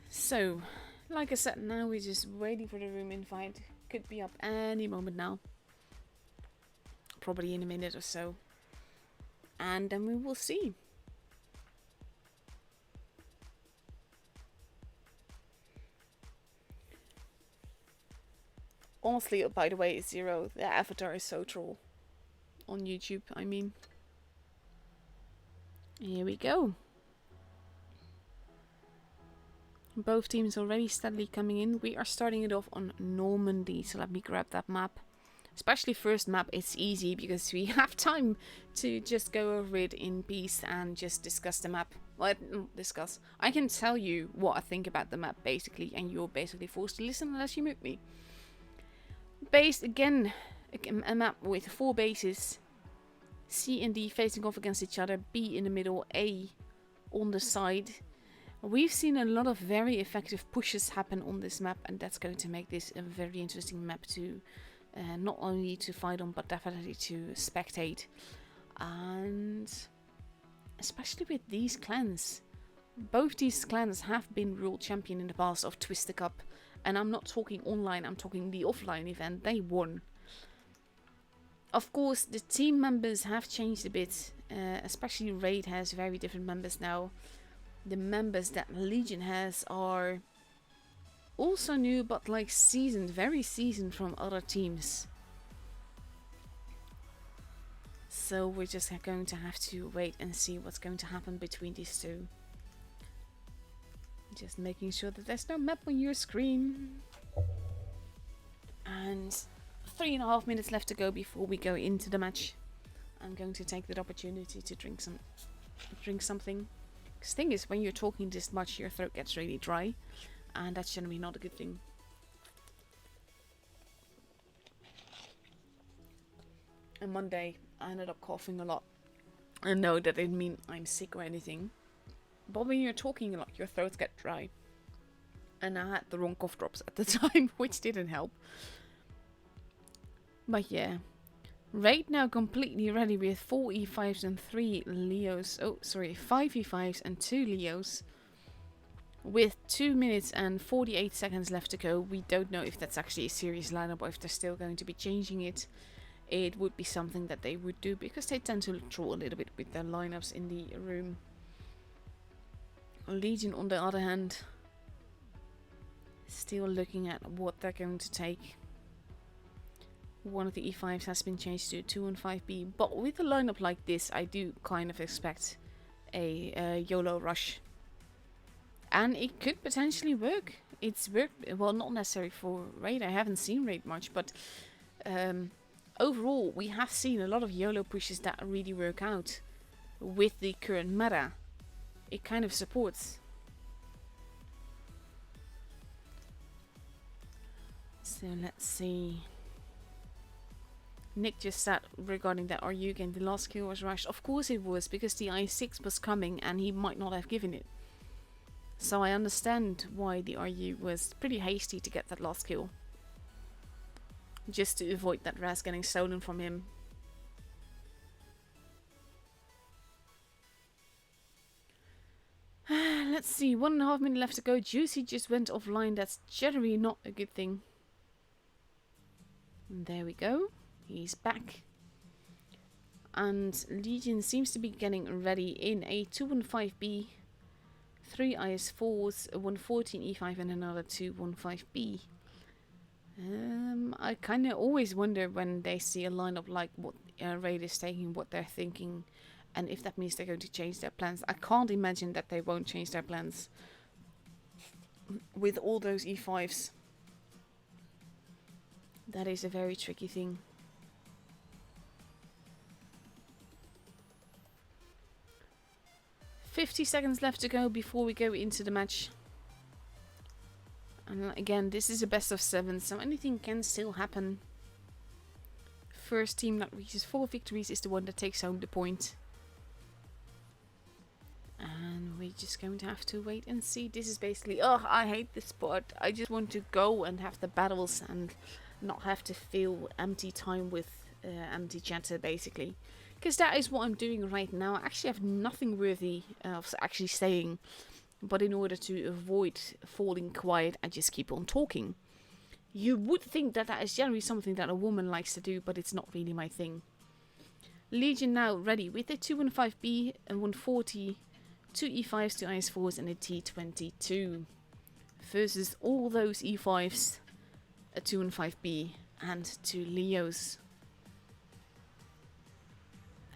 So, like I said, now we're just waiting for the room invite. Could be up any moment now. Probably in a minute or so. And then we will see. Honestly, by the way, Zero, the avatar is so troll. On YouTube, I mean. Here we go. Both teams already steadily coming in. We are starting it off on Normandy, so let me grab that map. Especially first map, it's easy because we have time to just go over it in peace and just discuss the map. Well, discuss. I can tell you what I think about the map basically, and you're basically forced to listen unless you mute me. Based again, a map with 4 bases. C and D facing off against each other, B in the middle, A on the side. We've seen a lot of very effective pushes happen on this map, and that's going to make this a very interesting map to not only to fight on, but definitely to spectate. And especially with these clans. Both these clans have been world champion in the past of Twister Cup. And I'm not talking online, I'm talking the offline event. They won. Of course, the team members have changed a bit. Especially Raid has very different members now. The members that Legion has are also new, but like seasoned, very seasoned from other teams. So we're just going to have to wait and see what's going to happen between these two. Just making sure that there's no map on your screen. And 3.5 minutes left to go before we go into the match. I'm going to take that opportunity to drink something. The thing is, when you're talking this much, your throat gets really dry, and that's generally not a good thing. On Monday, I ended up coughing a lot. And no, that didn't mean I'm sick or anything. But when you're talking a lot, your throats get dry. And I had the wrong cough drops at the time, which didn't help. But yeah. Raid now completely ready with 4 E5s and 3 Leos. Oh, sorry, 5 E5s and 2 Leos. With 2 minutes and 48 seconds left to go. We don't know if that's actually a serious lineup or if they're still going to be changing it. It would be something that they would do because they tend to troll a little bit with their lineups in the room. Legion, on the other hand, still looking at what they're going to take. One of the E5s has been changed to 2 and 5B, but with a lineup like this, I do kind of expect a YOLO rush. And it could potentially work. It's worked, well, not necessarily for Raid, I haven't seen Raid much, but overall, we have seen a lot of YOLO pushes that really work out with the current meta. It kind of supports. So let's see. Nick just said regarding that RU game, the last kill was rushed. Of course it was, because the I6 was coming and he might not have given it. So I understand why the RU was pretty hasty to get that last kill. Just to avoid that Raz getting stolen from him. Let's see, 1.5 minutes left to go. Juicy just went offline. That's generally not a good thing. And there we go. He's back. And Legion seems to be getting ready in a 215B, 3 IS4s, a 114 E5 and another 215B. I kind of always wonder when they see a lineup like what Raid is taking, what they're thinking, and if that means they're going to change their plans. I can't imagine that they won't change their plans with all those E5s. That is a very tricky thing. 50 seconds left to go before we go into the match. And again, this is a best of 7, so anything can still happen. First team that reaches 4 victories is the one that takes home the point. And we're just going to have to wait and see. This is basically, oh, I hate this sport. I just want to go and have the battles and not have to fill empty time with empty chatter, basically. Because that is what I'm doing right now. I actually have nothing worthy of actually saying. But in order to avoid falling quiet, I just keep on talking. You would think that that is generally something that a woman likes to do, but it's not really my thing. Legion now ready with a 215B, a 140, 2 E5s, 2 IS4s and a T22. Versus all those E5s, a 215B and 2 Leos.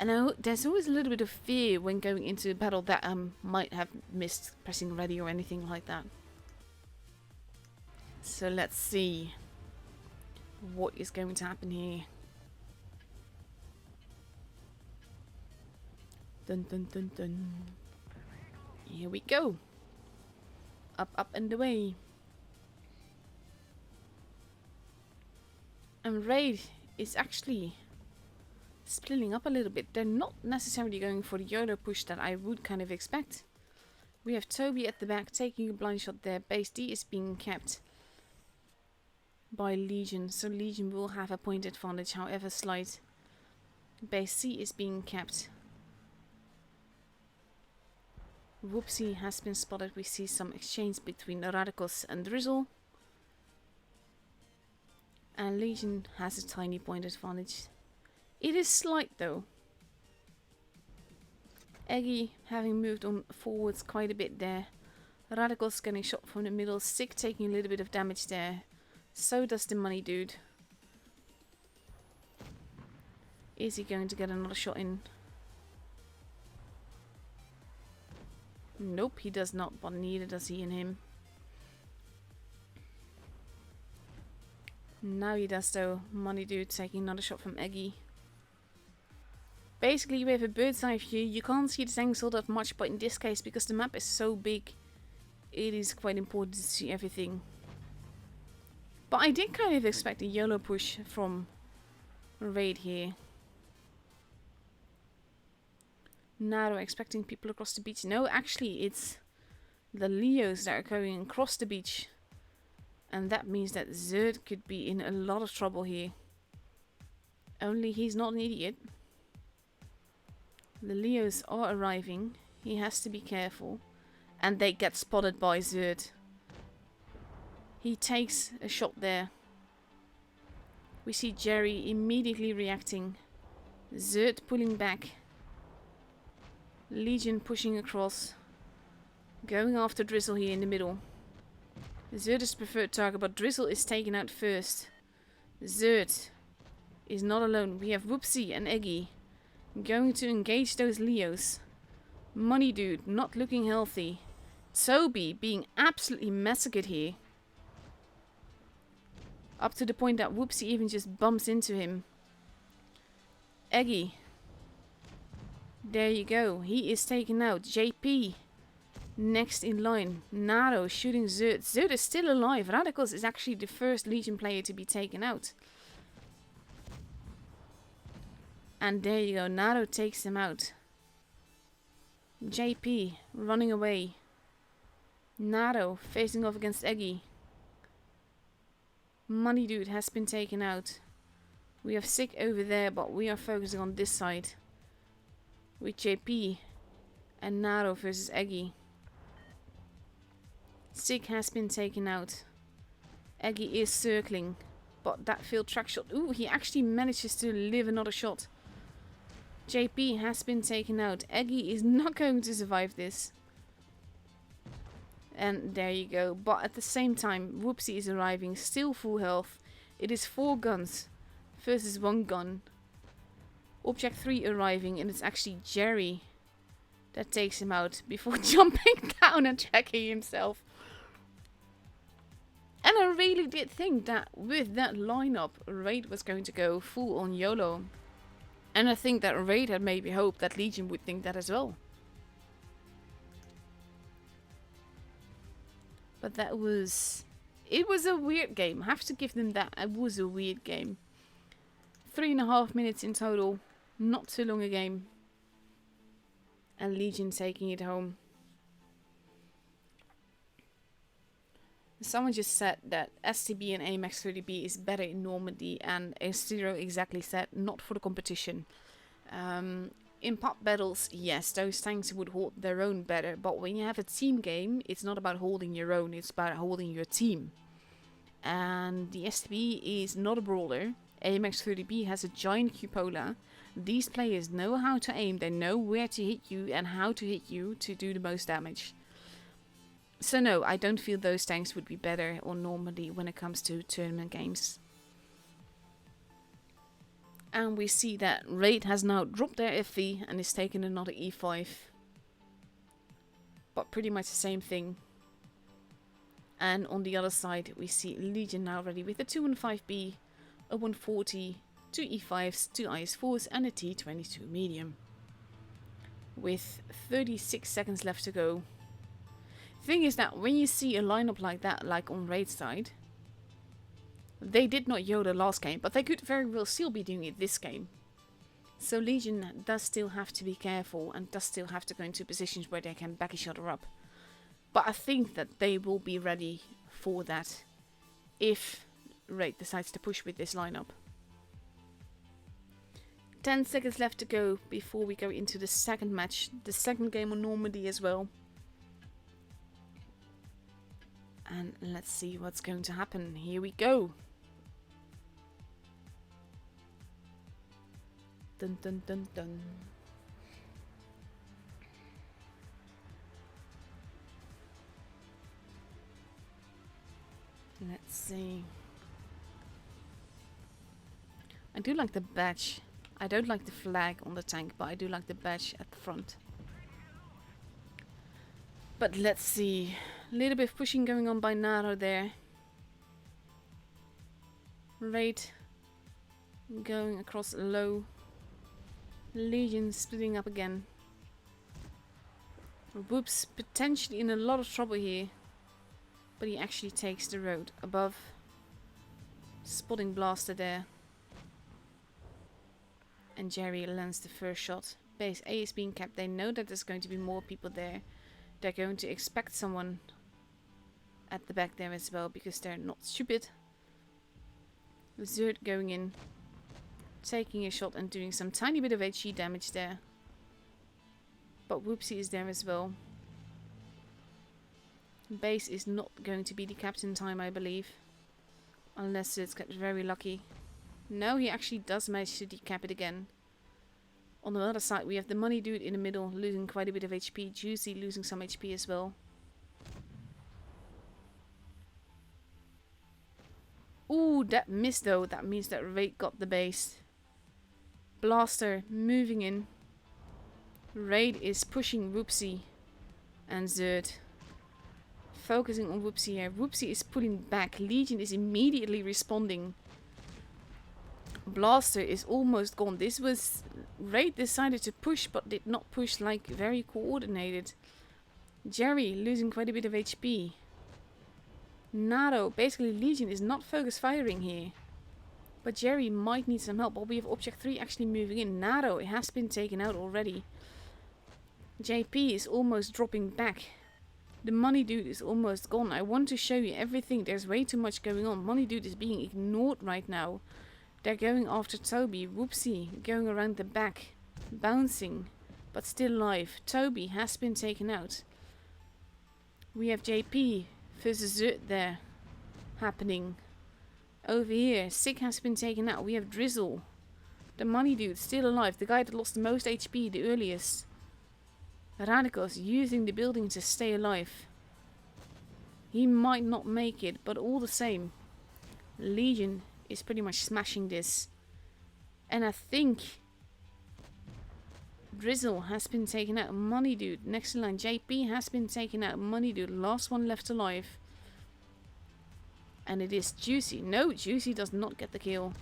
And there's always a little bit of fear when going into a battle that I might have missed pressing ready or anything like that. So let's see what is going to happen here. Dun dun dun dun. Here we go. Up, up and away. And Raid is actually splitting up a little bit. They're not necessarily going for the YOLO push that I would kind of expect. We have Toby at the back taking a blind shot there. Base D is being kept by Legion, so Legion will have a point advantage, however slight. Base C is being kept. Whoopsie has been spotted. We see some exchange between Radicals and Drizzle. And Legion has a tiny point advantage. It is slight though. Eggy having moved on forwards quite a bit there. Radicals getting shot from the middle. Sick taking a little bit of damage there. So does the money dude. Is he going to get another shot in? Nope, he does not, but neither does he in him. Now he does though. Money dude taking another shot from Eggy. Basically, we have a bird's eye view. You can't see the tanks all that much, but in this case, because the map is so big, it is quite important to see everything. But I did kind of expect a YOLO push from Raid here. Now we're expecting people across the beach. No, actually, it's the Leos that are going across the beach. And that means that Zerd could be in a lot of trouble here. Only he's not an idiot. The Leos are arriving. He has to be careful. And they get spotted by Zerd. He takes a shot there. We see Jerry immediately reacting. Zerd pulling back. Legion pushing across. Going after Drizzle here in the middle. Zerd is preferred target, but Drizzle is taken out first. Zerd is not alone. We have Whoopsie and Eggy going to engage those Leos. Money dude not looking healthy. Toby being absolutely massacred here. Up to the point that Whoopsie even just bumps into him. Eggy. There you go. He is taken out. JP next in line. Naro shooting Zerd. Zerd is still alive. Radicals is actually the first Legion player to be taken out. And there you go. Naro takes him out. JP running away. Naro facing off against Eggy. Money dude has been taken out. We have Sick over there, but we are focusing on this side. With JP and Naro versus Eggy. Sick has been taken out. Eggy is circling, but that failed track shot. Ooh, he actually manages to live another shot. JP has been taken out. Eggy is not going to survive this. And there you go. But at the same time, Whoopsie is arriving, still full health. It is 4 guns versus 1 gun. Object 3 arriving, and it's actually Jerry that takes him out before jumping down and tracking himself. And I really did think that with that lineup, Raid was going to go full on YOLO. And I think that Raid had maybe hoped that Legion would think that as well. But that was... It was a weird game. I have to give them that. It was a weird game. 3.5 minutes in total. Not too long a game. And Legion taking it home. Someone just said that STB and AMX 30B is better in Normandy, and A0 exactly said not for the competition. In pub battles, yes, those tanks would hold their own better, but when you have a team game, it's not about holding your own, it's about holding your team. And the STB is not a brawler. AMX 30B has a giant cupola. These players know how to aim, they know where to hit you and how to hit you to do the most damage. So no, I don't feel those tanks would be better on Normandy when it comes to tournament games. And we see that Raid has now dropped their FV and is taking another E5. But pretty much the same thing. And on the other side we see Legion now ready with a 215B, a 140, 2 E5s, 2 IS4s and a T22 medium. With 36 seconds left to go. Thing is that when you see a lineup like that, like on Raid side, they did not Yoda last game, but they could very well still be doing it this game. So Legion does still have to be careful and does still have to go into positions where they can back each other up. But I think that they will be ready for that if Raid decides to push with this lineup. 10 seconds left to go before we go into the second match, the second game on Normandy as well. And let's see what's going to happen. Here we go. Dun dun dun dun. Let's see. I do like the badge. I don't like the flag on the tank, but I do like the badge at the front. But let's see. A little bit of pushing going on by Naro there. Raid going across low. Legion splitting up again. Whoops, potentially in a lot of trouble here. But he actually takes the road above. Spotting Blaster there. And Jerry lands the first shot. Base A is being kept. They know that there's going to be more people there. They're going to expect someone at the back there as well, because they're not stupid. Zerd going in, taking a shot and doing some tiny bit of HE damage there. But Whoopsie is there as well. Base is not going to be decapped in time, I believe. Unless it's got very lucky. No, he actually does manage to decap it again. On the other side we have the money dude in the middle losing quite a bit of HP. Juicy losing some HP as well. Ooh, that missed though. That means that Raid got the base. Blaster moving in. Raid is pushing Whoopsie and Zerd. Focusing on Whoopsie here. Whoopsie is pulling back. Legion is immediately responding. Blaster is almost gone. This was... Raid decided to push, but did not push like very coordinated. Jerry losing quite a bit of HP. Nado, basically Legion is not focus firing here. But Jerry might need some help. But we have Object 3 actually moving in. Nado, it has been taken out already. JP is almost dropping back. The money dude is almost gone. I want to show you everything. There's way too much going on. Money dude is being ignored right now. They're going after Toby. Whoopsie going around the back. Bouncing. But still alive. Toby has been taken out. We have JP versus Zert there. Happening. Over here. Sick has been taken out. We have Drizzle. The money dude still alive. The guy that lost the most HP the earliest. Radicals using the building to stay alive. He might not make it, but all the same. Legion is pretty much smashing this. And I think Drizzle has been taken out. Money dude next to line. JP has been taken out. Money dude, last one left alive. And it is Juicy. No, Juicy does not get the kill.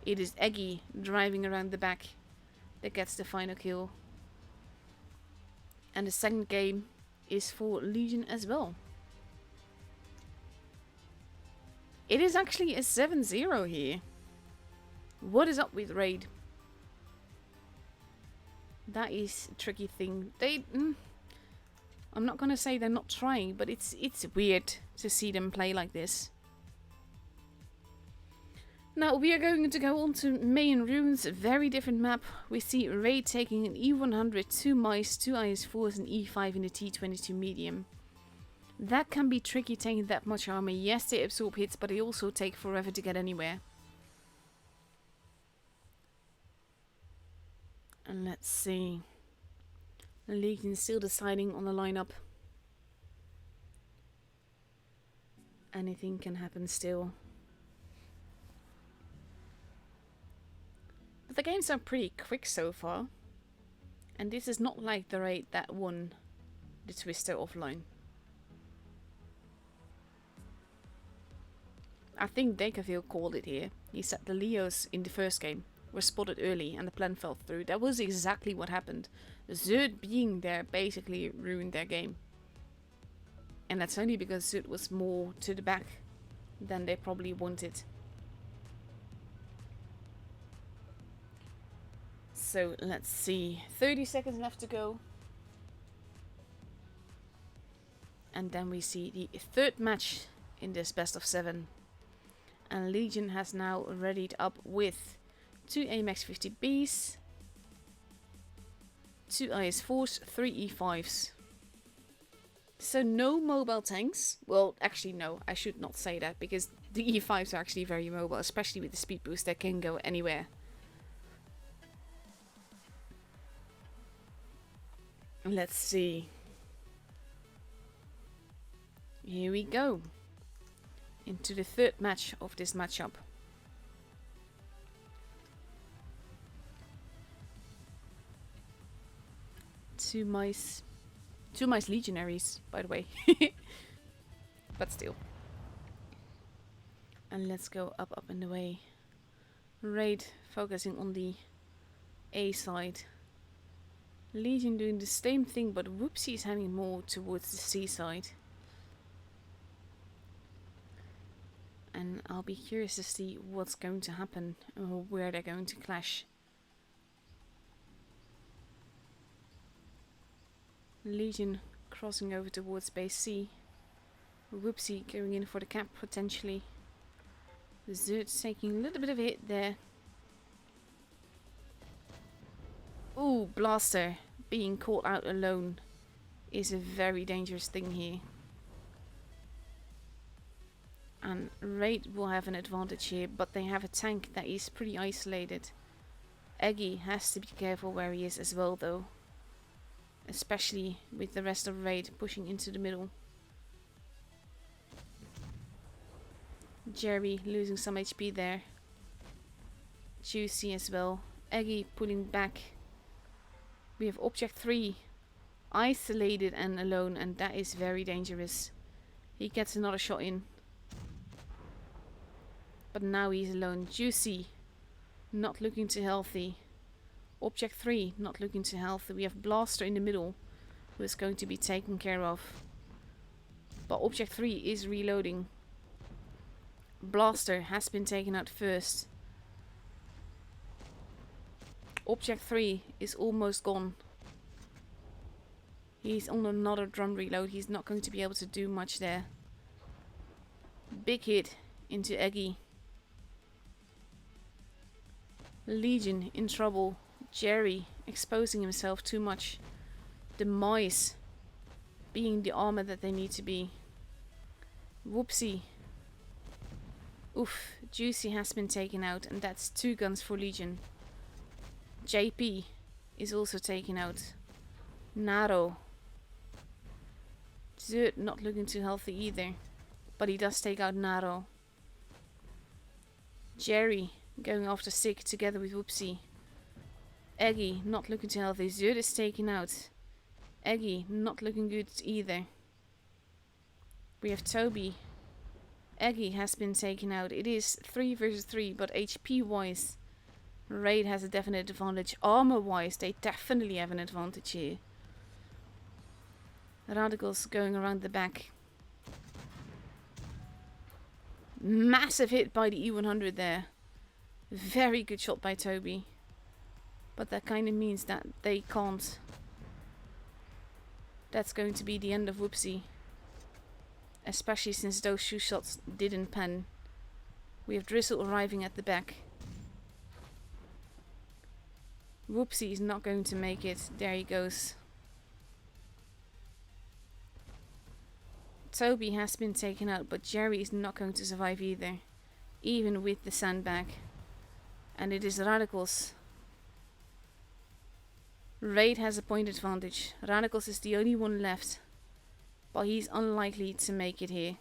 It is Eggy driving around the back that gets the final kill. And the second game is for Legion as well. It is actually a 7-0 here. What is up with Raid? That is a tricky thing. I'm not gonna say they're not trying, but it's weird to see them play like this. Now we are going to go on to Mayan Ruins, a very different map. We see Raid taking an E100, 2 mice, 2 IS4s, and E5 in the T22 medium. That can be tricky taking that much armor. Yes, they absorb hits, but they also take forever to get anywhere. And let's see. Legion still deciding on the lineup. Anything can happen still. But the games are pretty quick so far. And this is not like the Raid that won the Twister offline. I think Dekaville called it here. He said the Leos in the first game were spotted early and the plan fell through. That was exactly what happened. Zerd being there basically ruined their game. And that's only because Zerd was more to the back than they probably wanted. So let's see. 30 seconds left to go. And then we see the third match in this best of 7. And Legion has now readied up with 2 AMX 50Bs, 2 IS4s, 3 E5s. So no mobile tanks. Well, actually no, I should not say that, because the E5s are actually very mobile, especially with the speed boost that can go anywhere. Let's see. Here we go. Into the third match of this matchup. Two mice legionaries, by the way. But still. And let's go up and away. Raid focusing on the A side. Legion doing the same thing, but Whoopsie is heading more towards the C side. And I'll be curious to see what's going to happen, or where they're going to clash. Legion crossing over towards base C. Whoopsie going in for the cap potentially. Zerd's taking a little bit of a hit there. Ooh, Blaster being caught out alone is a very dangerous thing here. And Raid will have an advantage here, but they have a tank that is pretty isolated. Eggy has to be careful where he is as well though. Especially with the rest of Raid pushing into the middle. Jerry losing some HP there. Juicy as well. Eggy pulling back. We have Object 3 isolated and alone, and that is very dangerous. He gets another shot in. But now he's alone. Juicy not looking too healthy. Object 3 not looking too healthy. We have Blaster in the middle who is going to be taken care of. But Object 3 is reloading. Blaster has been taken out first. Object 3 is almost gone. He's on another drum reload. He's not going to be able to do much there. Big hit into Eggy. Legion in trouble. Jerry exposing himself too much. The mice being the armor that they need to be. Whoopsie. Oof, Juicy has been taken out, and that's 2 guns for Legion. JP is also taken out. Naro. Zerd not looking too healthy either, but he does take out Naro. Jerry going after Sig together with Whoopsie. Eggy not looking too healthy. Zerd is taken out. Eggy not looking good either. We have Toby. Eggy has been taken out. It is 3 versus 3, but HP wise, Raid has a definite advantage. Armor wise, they definitely have an advantage here. Radicals going around the back. Massive hit by the E100 there. Very good shot by Toby. But that kind of means that they can't. That's going to be the end of Whoopsie. Especially since those shoe shots didn't pen. We have Drizzle arriving at the back. Whoopsie is not going to make it. There he goes. Toby has been taken out, but Jerry is not going to survive either. Even with the sandbag. And it is Radicals. Raid has a point advantage. Radicals is the only one left. But he's unlikely to make it here.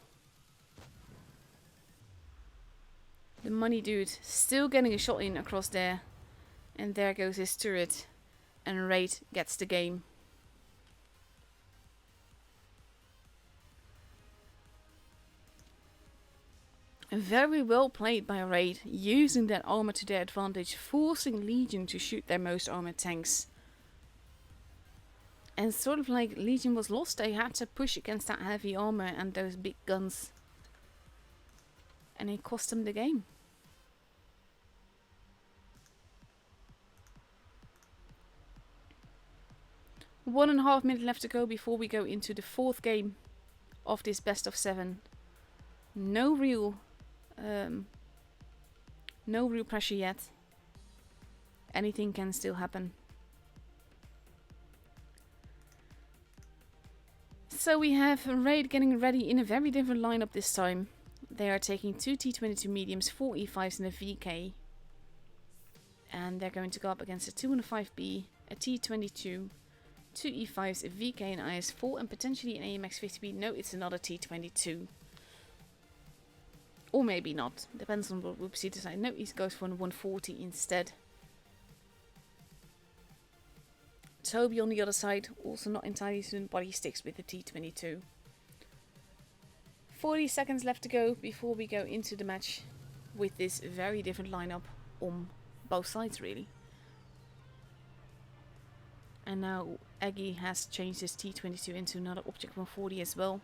The money dude still getting a shot in across there. And there goes his turret. And Raid gets the game. Very well played by Raid, using that armor to their advantage, forcing Legion to shoot their most armored tanks. And sort of like Legion was lost, they had to push against that heavy armor and those big guns. And it cost them the game. One and a half minute left to go before we go into the fourth game of this best of 7. No real pressure yet. Anything can still happen. So we have Raid getting ready in a very different lineup this time. They are taking 2 T22 mediums, 4 E5s and a VK. And they're going to go up against a 2 and a 5B, a T22, 2 E5s, a VK and IS4 and potentially an AMX 50B. No, it's another T22. Or maybe not. Depends on what Whoopsie decides. No, he goes for a 140 instead. Toby on the other side, also not entirely soon, but he sticks with the T22. 40 seconds left to go before we go into the match with this very different lineup on both sides, really. And now Aggie has changed his T22 into another Object 140 as well.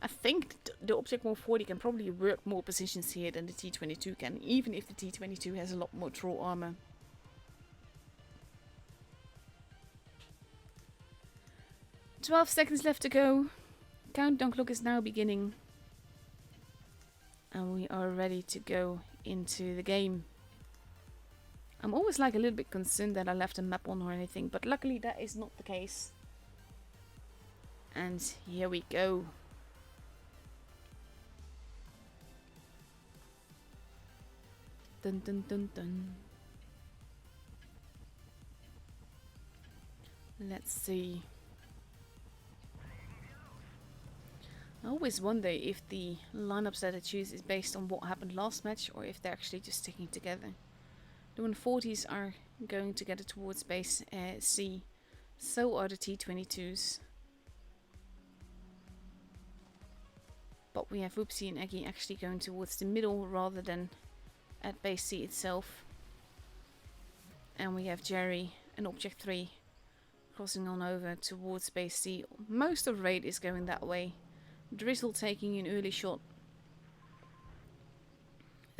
I think the Object 140 can probably work more positions here than the T22 can, even if the T22 has a lot more troll armor. 12 seconds left to go. Countdown clock is now beginning. And we are ready to go into the game. I'm always like a little bit concerned that I left a map on or anything, but luckily that is not the case. And here we go. Dun dun dun dun. Let's see. I always wonder if the lineups that I choose is based on what happened last match or if they're actually just sticking together. The 140s are going together towards base C. So are the T22s. But we have Whoopsie and Aggie actually going towards the middle rather than at base C itself. And we have Jerry and Object 3 crossing on over towards base C. Most of Raid is going that way. Drizzle taking an early shot.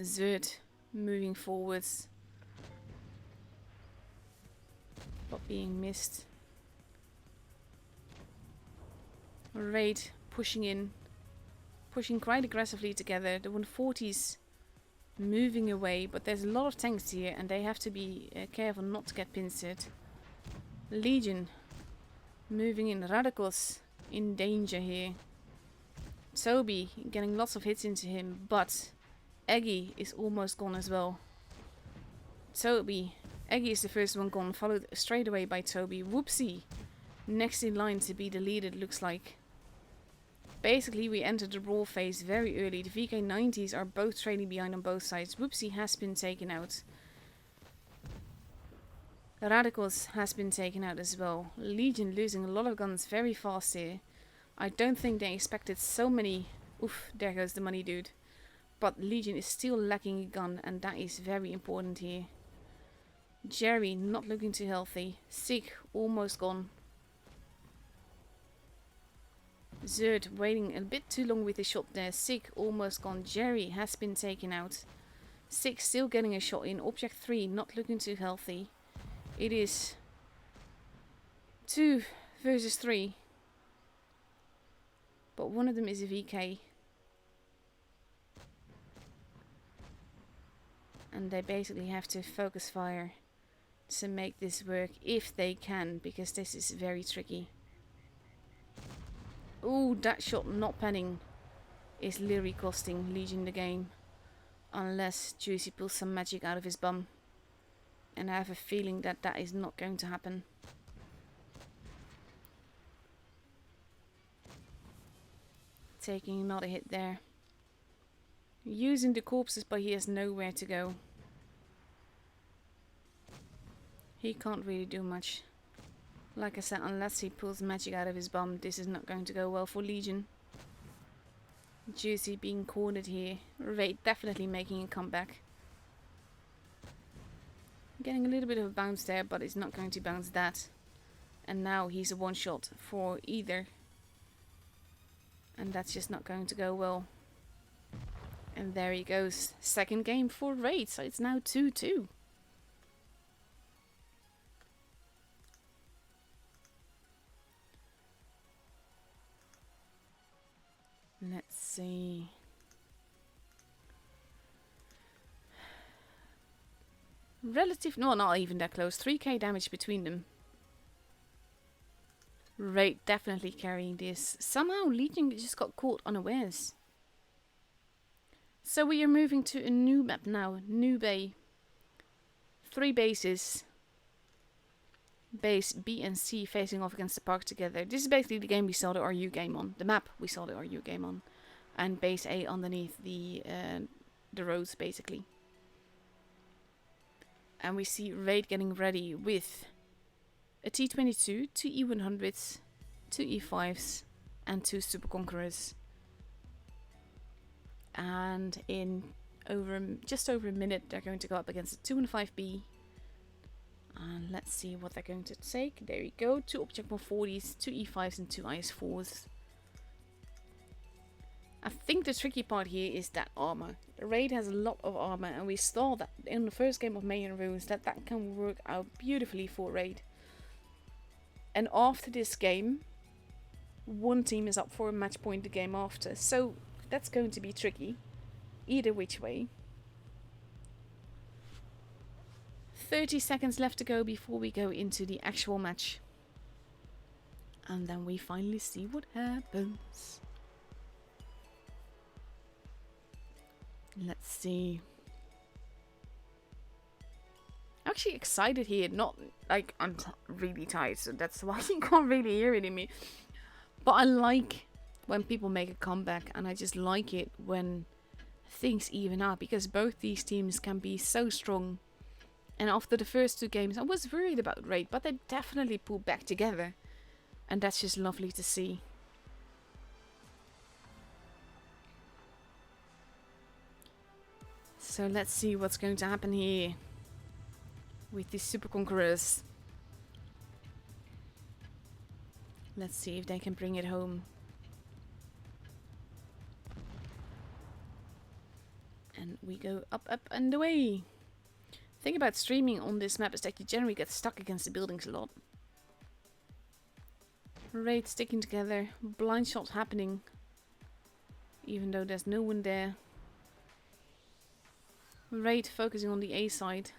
Zerd moving forwards. But being missed. Raid pushing in. Pushing quite aggressively together. The 140s moving away. But there's a lot of tanks here and they have to be careful not to get pincered. Legion moving in. Radicals in danger here. Toby getting lots of hits into him, but Aggie is almost gone as well. Aggie is the first one gone, followed straight away by Toby. Whoopsie, next in line to be the leader, it looks like. Basically, we entered the brawl phase very early. The VK90s are both trailing behind on both sides. Whoopsie has been taken out. Radicals has been taken out as well. Legion losing a lot of guns very fast here. I don't think they expected so many. Oof, there goes the money dude. But Legion is still lacking a gun and that is very important here. Jerry not looking too healthy. Sig almost gone. Zerd waiting a bit too long with his shot there. Sig almost gone. Jerry has been taken out. Sig still getting a shot in. Object 3 not looking too healthy. It is 2 versus 3. But one of them is a VK. And they basically have to focus fire to make this work if they can, because this is very tricky. Ooh, that shot not panning is literally costing Legion the game. Unless Juicy pulls some magic out of his bum. And I have a feeling that that is not going to happen. Taking another hit there. Using the corpses, but he has nowhere to go. He can't really do much. Like I said, unless he pulls magic out of his bum, this is not going to go well for Legion. Juicy being cornered here. Raid definitely making a comeback. Getting a little bit of a bounce there, but it's not going to bounce that. And now he's a one shot for either. And that's just not going to go well. And there he goes. Second game for Raid, so it's now 2-2. Let's see. No, not even that close. 3k damage between them. Raid definitely carrying this. Somehow Legion just got caught unawares. So we are moving to a new map now. New bay. 3 bases. Base B and C facing off against the park together. This is basically the game we saw the RU game on. The map we saw the RU game on. And base A underneath the roads basically. And we see Raid getting ready with a T22, 2 E100s, 2 E5s and 2 Super Conquerors. And in just over a minute they're going to go up against a 2 and a 5B. And let's see what they're going to take. There we go. 2 Object 140s, 2 E5s and 2 IS4s. I think the tricky part here is that armor. The Raid has a lot of armor, and we saw that in the first game of May and Runes that can work out beautifully for Raid. And after this game, one team is up for a match point the game after. So that's going to be tricky, either which way. 30 seconds left to go before we go into the actual match. And then we finally see what happens. Let's see. I'm actually excited here. Not like I'm really tired, so that's why you can't really hear it in me. But I like when people make a comeback, and I just like it when things even out, because both these teams can be so strong. And after the first 2 games, I was worried about Raid, but they definitely pulled back together. And that's just lovely to see. So let's see what's going to happen here with these Super Conquerors. Let's see if they can bring it home. And we go up, up and away. The thing about streaming on this map is that you generally get stuck against the buildings a lot. Raid sticking together, blind shot happening, even though there's no one there. Raid focusing on the A side.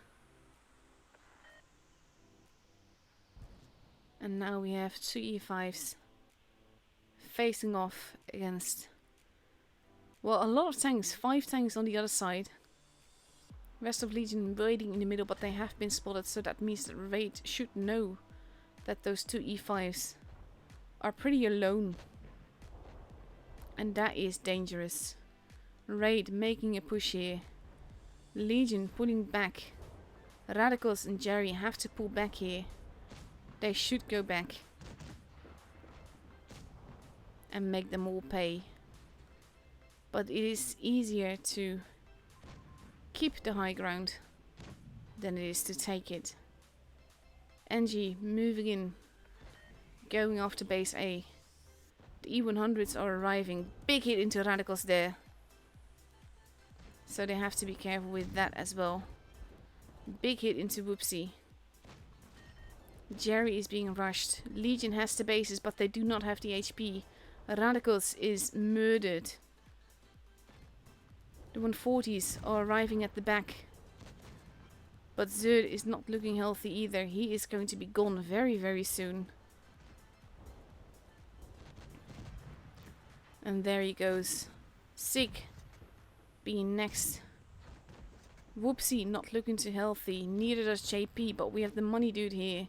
And now we have 2 E5s facing off against, well, a lot of tanks, 5 tanks on the other side. Rest of Legion waiting in the middle, but they have been spotted, so that means that Raid should know that those 2 E5s are pretty alone. And that is dangerous. Raid making a push here. Legion pulling back. Radicals and Jerry have to pull back here. They should go back. And make them all pay. But it is easier to keep the high ground than it is to take it. NG moving in. Going after base A. The E100s are arriving. Big hit into Radicals there. So they have to be careful with that as well. Big hit into Whoopsie. Jerry is being rushed. Legion has the bases, but they do not have the HP. Radicals is murdered. The 140s are arriving at the back. But Zerd is not looking healthy either. He is going to be gone very, very soon. And there he goes. Sig being next. Whoopsie not looking too healthy. Neither does JP, but we have the money dude here.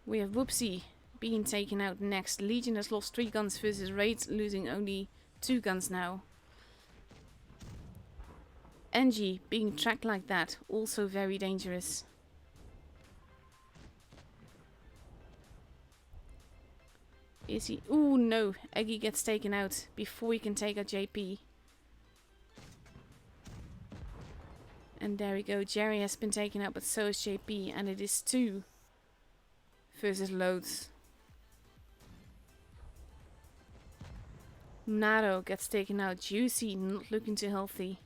We have Whoopsie being taken out next. Legion has lost 3 guns versus Raid losing only 2 guns now. NG being tracked like that, also very dangerous. Is he? Ooh, no. Eggy gets taken out before he can take out JP. And there we go. Jerry has been taken out, but so is JP. And it is 2 versus loads. Nado gets taken out. Juicy not looking too healthy.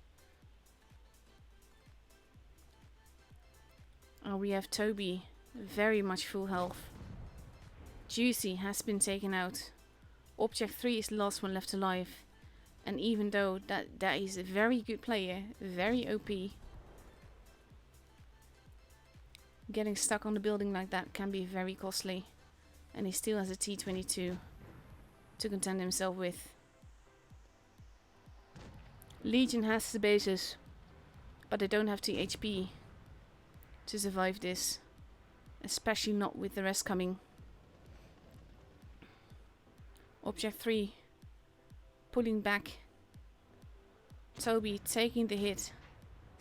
Oh, we have Toby, very much full health. Juicy has been taken out. Object 3 is the last one left alive. And even though that is a very good player, very OP, getting stuck on the building like that can be very costly. And he still has a T-22 to contend himself with. Legion has the bases, but they don't have the HP to survive this, especially not with the rest coming. Object 3 pulling back. Toby taking the hit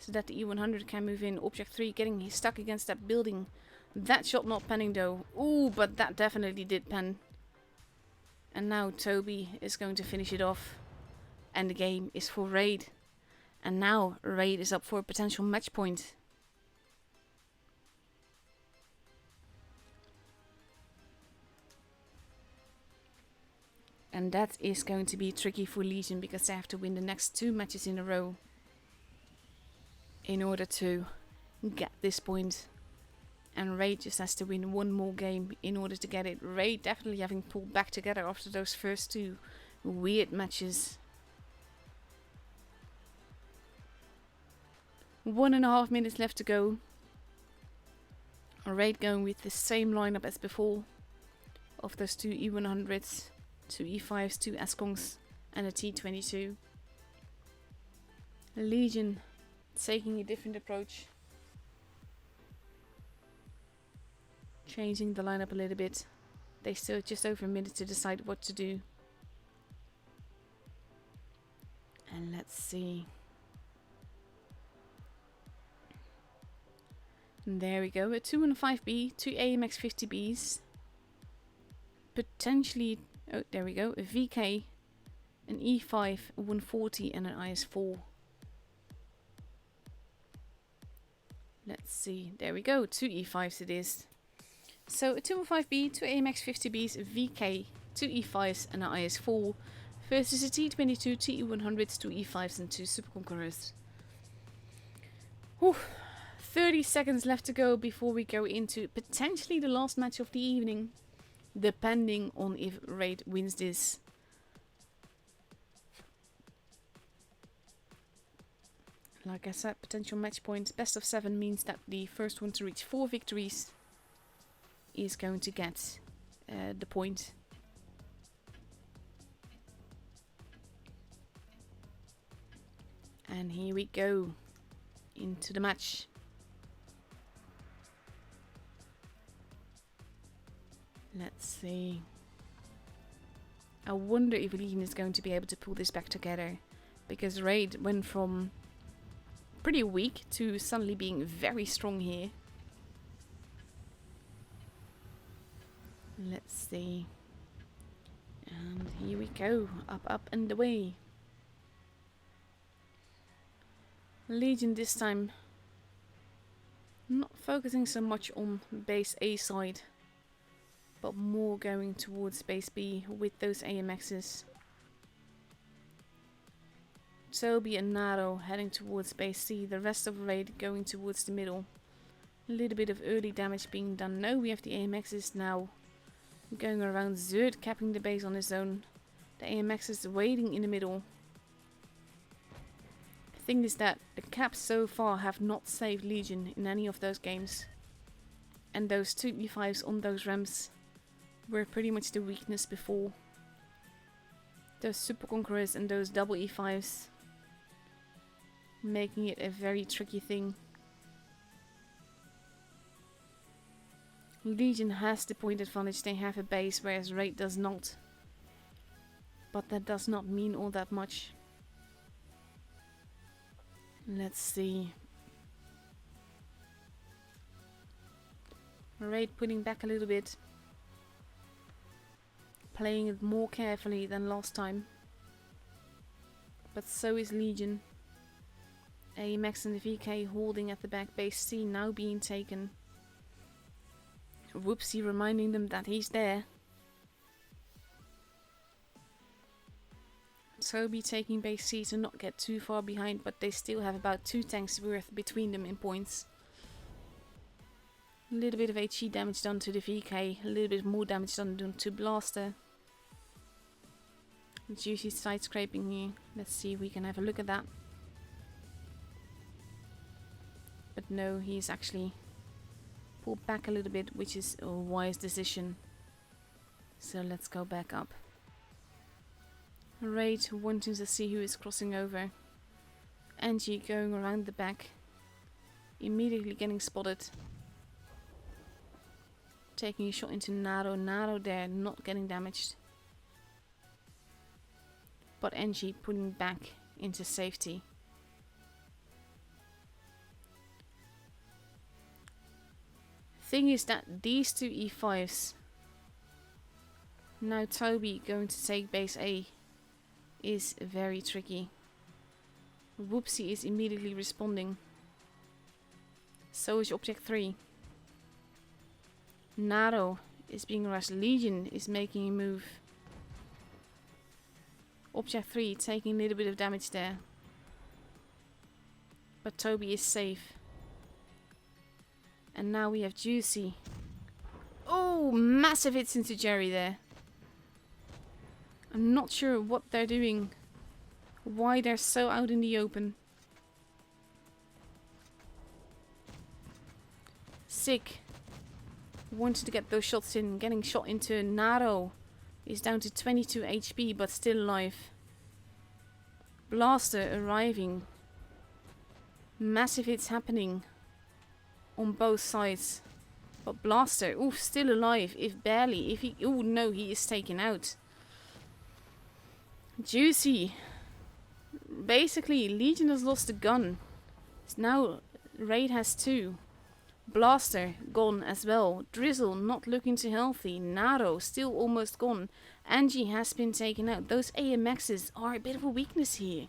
so that the E100 can move in. Object 3 getting stuck against that building. That shot not penning though. Ooh, but that definitely did pen. And now Toby is going to finish it off. And the game is for Raid. And now Raid is up for a potential match point. And that is going to be tricky for Legion because they have to win the next 2 matches in a row in order to get this point. And Raid just has to win 1 more game in order to get it. Raid definitely having pulled back together after those first 2 weird matches. 1.5 minutes left to go. Raid going with the same lineup as before of those 2 E100s. 2 E5s, 2 Askongs, and a T-22. Legion taking a different approach. Changing the lineup a little bit. They still have just over a minute to decide what to do. And let's see. And there we go. A 2 and a 5B, 2 AMX 50Bs. Potentially... Oh, there we go. A VK, an E5, a 140 and an IS4. Let's see. There we go. 2 E5s it is. So a 215B, 2 AMX 50Bs, a VK, 2 E5s and an IS4 versus a T22, TE100s, 2 E5s and 2 Super Conquerors. Whew. 30 seconds left to go before we go into potentially the last match of the evening. Depending on if Raid wins this. Like I said, potential match points. Best of 7 means that the first one to reach 4 victories is going to get the point. And here we go into the match. Let's see. I wonder if Legion is going to be able to pull this back together. Because Raid went from pretty weak to suddenly being very strong here. Let's see. And here we go. Up, up and away. Legion this time not focusing so much on base A side. but more going towards base B with those AMXs. Toby and Naro heading towards base C, the rest of Raid going towards the middle. A little bit of early damage being done. No, we have the AMXs now going around. Zerd capping the base on his own. The AMXs waiting in the middle. The thing is that the caps so far have not saved Legion in any of those games. And those 2 E5s on those ramps were pretty much the weakness before. Those Super Conquerors and those double E5s making it a very tricky thing. Legion has the point advantage, they have a base, whereas Raid does not. But that does not mean all that much. Let's see. Raid putting back a little bit. Playing it more carefully than last time. But so is Legion. AMX and the VK holding at the back, base C now being taken. Whoopsie reminding them that he's there. Toby taking base C to not get too far behind, but they still have about 2 tanks worth between them in points. A little bit of HE damage done to the VK, a little bit more damage done to Blaster. Juicy side scraping here. Let's see if we can have a look at that. But no, he's actually pulled back a little bit, which is a wise decision. So let's go back up. Raid wanting to see who is crossing over. Angie going around the back. Immediately getting spotted. Taking a shot into Naro. Naro there, not getting damaged. But Angie pulling back into safety. Thing is that these 2 E5s, now Toby going to take base A, is very tricky. Whoopsie is immediately responding. So is Object 3. Naro is being rushed. Legion is making a move. Object 3 taking a little bit of damage there. But Toby is safe. And now we have Juicy. Oh, massive hits into Jerry there. I'm not sure what they're doing. Why they're so out in the open. Sick. Wanted to get those shots in. Getting shot into Naro. Is down to 22 HP but still alive. Blaster arriving. Massive hits happening on both sides. But Blaster, ooh, still alive, if barely. If he, oh no, he is taken out. Juicy. Basically, Legion has lost a gun. Now Raid has 2. Blaster gone as well. Drizzle not looking too healthy. Naro still almost gone. Angie has been taken out. Those AMXs are a bit of a weakness here.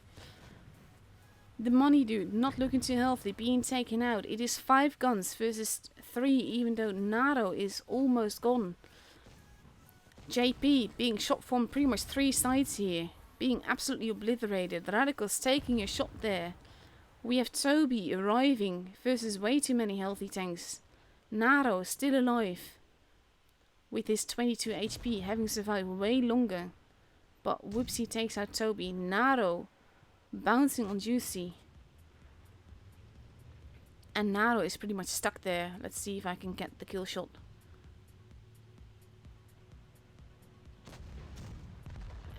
The money dude not looking too healthy, being taken out. It is 5 guns versus 3, even though Naro is almost gone. JP being shot from pretty much 3 sides here, being absolutely obliterated. Radicals taking a shot there. We have Toby arriving versus way too many healthy tanks. Naro still alive with his 22 HP, having survived way longer. But Whoopsie takes out Toby. Naro bouncing on Juicy. And Naro is pretty much stuck there. Let's see if I can get the kill shot.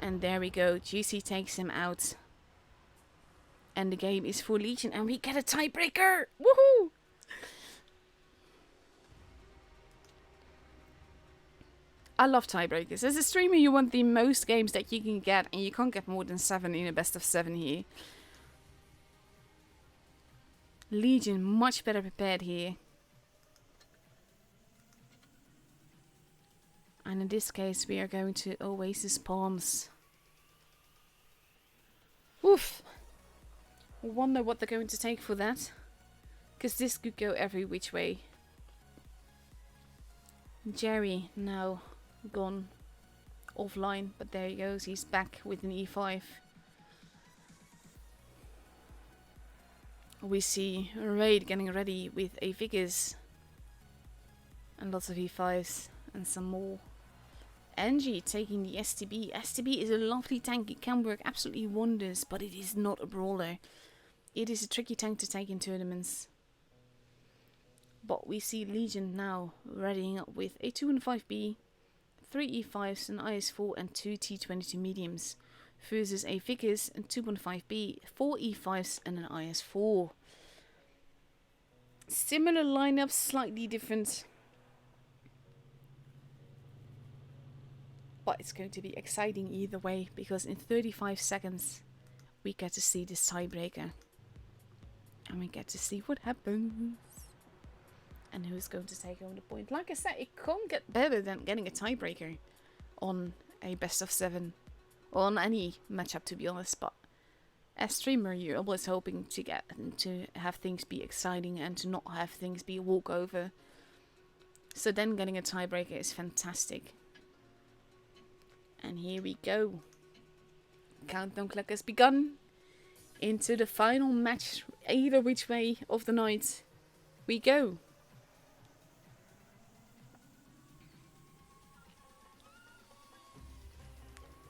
And there we go. Juicy takes him out. And the game is for Legion. And we get a tiebreaker! Woohoo! I love tiebreakers. As a streamer, you want the most games that you can get, and you can't get more than 7 in a best of 7 here. Legion much better prepared here. And in this case, we are going to Oasis Palms. Oof! Wonder what they're going to take for that. Because this could go every which way. Jerry now gone offline, but there he goes. He's back with an e5. We see Raid getting ready with a figures and lots of e5s and some more. Angie taking the STB. STB is a lovely tank. It can work absolutely wonders, but it is not a brawler. It is a tricky tank to take in tournaments. But we see Legion now readying up with a 2 and 5B, 3 e5s, an IS4 and 2 T22 mediums versus a figures and 2.5B, 4 e5s and an IS4. Similar lineups, slightly different. But it's going to be exciting either way, because in 35 seconds we get to see this tiebreaker. And we get to see what happens. And who's going to take home the point. Like I said, it can't get better than getting a tiebreaker on a best of 7. Or on any matchup, to be honest. But as streamer, you're always hoping to have things be exciting and to not have things be a walkover. So then getting a tiebreaker is fantastic. And here we go. Countdown clock has begun. Into the final match, either which way of the night we go.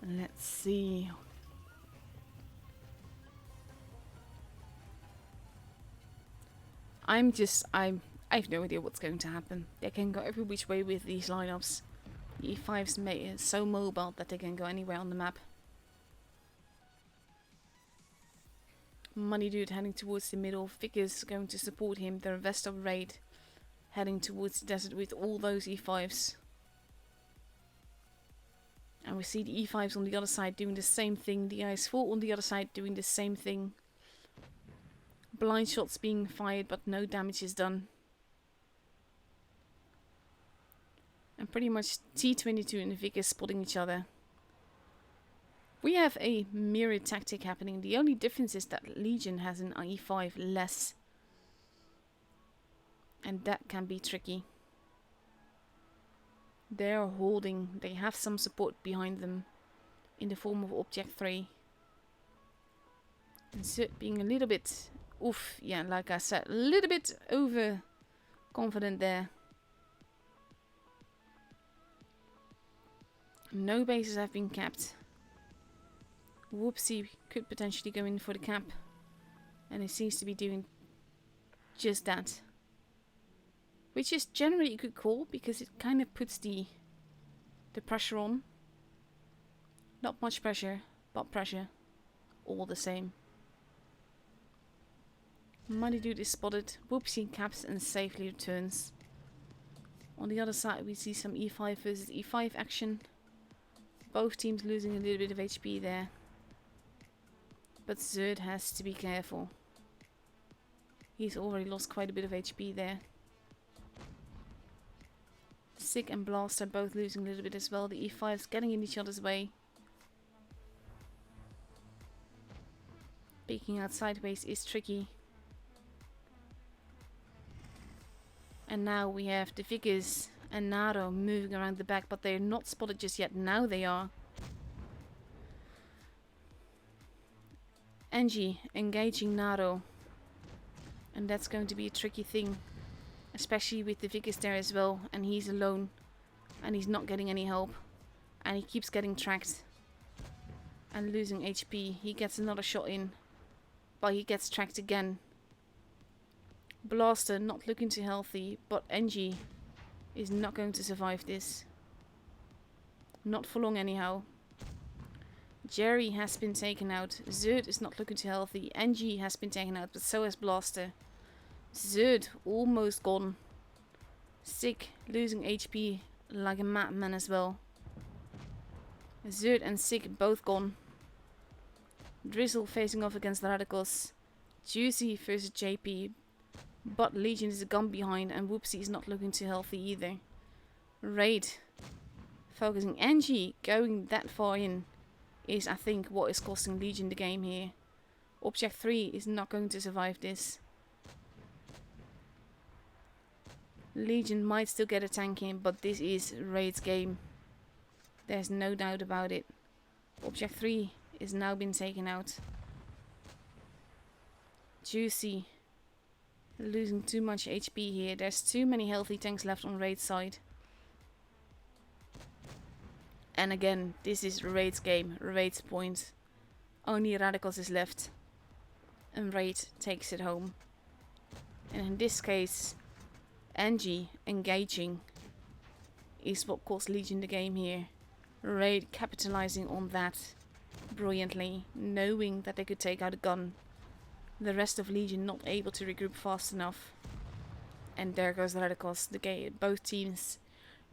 Let's see. I have no idea what's going to happen. They can go every which way with these lineups. The E5's so mobile that they can go anywhere on the map. Money Dude heading towards the middle. Figures going to support him. The rest of Raid heading towards the desert with all those E5s. And we see the E5s on the other side doing the same thing. The IS4 on the other side doing the same thing. Blind shots being fired, but no damage is done. And pretty much T22 and Vickers spotting each other. We have a mirrored tactic happening. The only difference is that Legion has an E5 less. And that can be tricky. They are holding. They have some support behind them in the form of Object 3. And so being a little bit, yeah, like I said, a little bit overconfident there. No bases have been capped. Whoopsie could potentially go in for the cap. And it seems to be doing just that. Which is generally a good call, because it kind of puts the pressure on. Not much pressure, but pressure. All the same. Money Dude is spotted. Whoopsie caps and safely returns. On the other side we see some E5 versus E5 action. Both teams losing a little bit of HP there. But Zerd has to be careful. He's already lost quite a bit of HP there. Sick and Blast are both losing a little bit as well. The E5's getting in each other's way. Peeking out sideways is tricky. And now we have the Vickers and Naro moving around the back, but they're not spotted just yet. Now they are. Angie engaging Naro. And that's going to be a tricky thing. Especially with the Vickers there as well. And he's alone. And he's not getting any help. And he keeps getting tracked. And losing HP. He gets another shot in. But he gets tracked again. Blaster not looking too healthy. But Angie is not going to survive this. Not for long anyhow. Jerry has been taken out. Zerd is not looking too healthy. Angie has been taken out, but so has Blaster. Zerd almost gone. Sick losing HP like a madman as well. Zerd and Sick both gone. Drizzle facing off against the Radicals. Juicy versus JP. But Legion is a gun behind, and Whoopsie is not looking too healthy either. Raid focusing. Angie going that far in is, I think, what is costing Legion the game here. Object 3 is not going to survive this. Legion might still get a tank in, but this is Raid's game. There's no doubt about it. Object 3 is now been taken out. Juicy. Losing too much HP here. There's too many healthy tanks left on Raid's side. And again, this is Raid's game. Raid's point. Only Radicals is left. And Raid takes it home. And in this case, Angie engaging is what cost Legion the game here. Raid capitalizing on that brilliantly, knowing that they could take out a gun. The rest of Legion not able to regroup fast enough. And there goes the Radicals. Both teams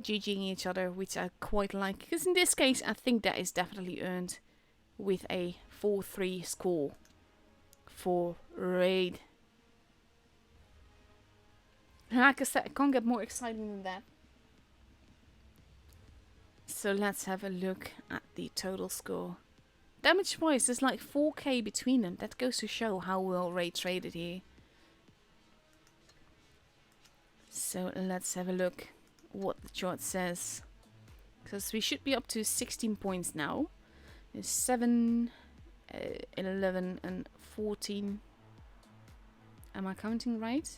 GGing each other, which I quite like. Because in this case, I think that is definitely earned with a 4-3 score for Raid. Like I said, I can't get more exciting than that. So let's have a look at the total score. Damage wise, there's like 4k between them. That goes to show how well Raid traded here. So let's have a look what the chart says. Because we should be up to 16 points now. There's 7, 11 and 14. Am I counting right?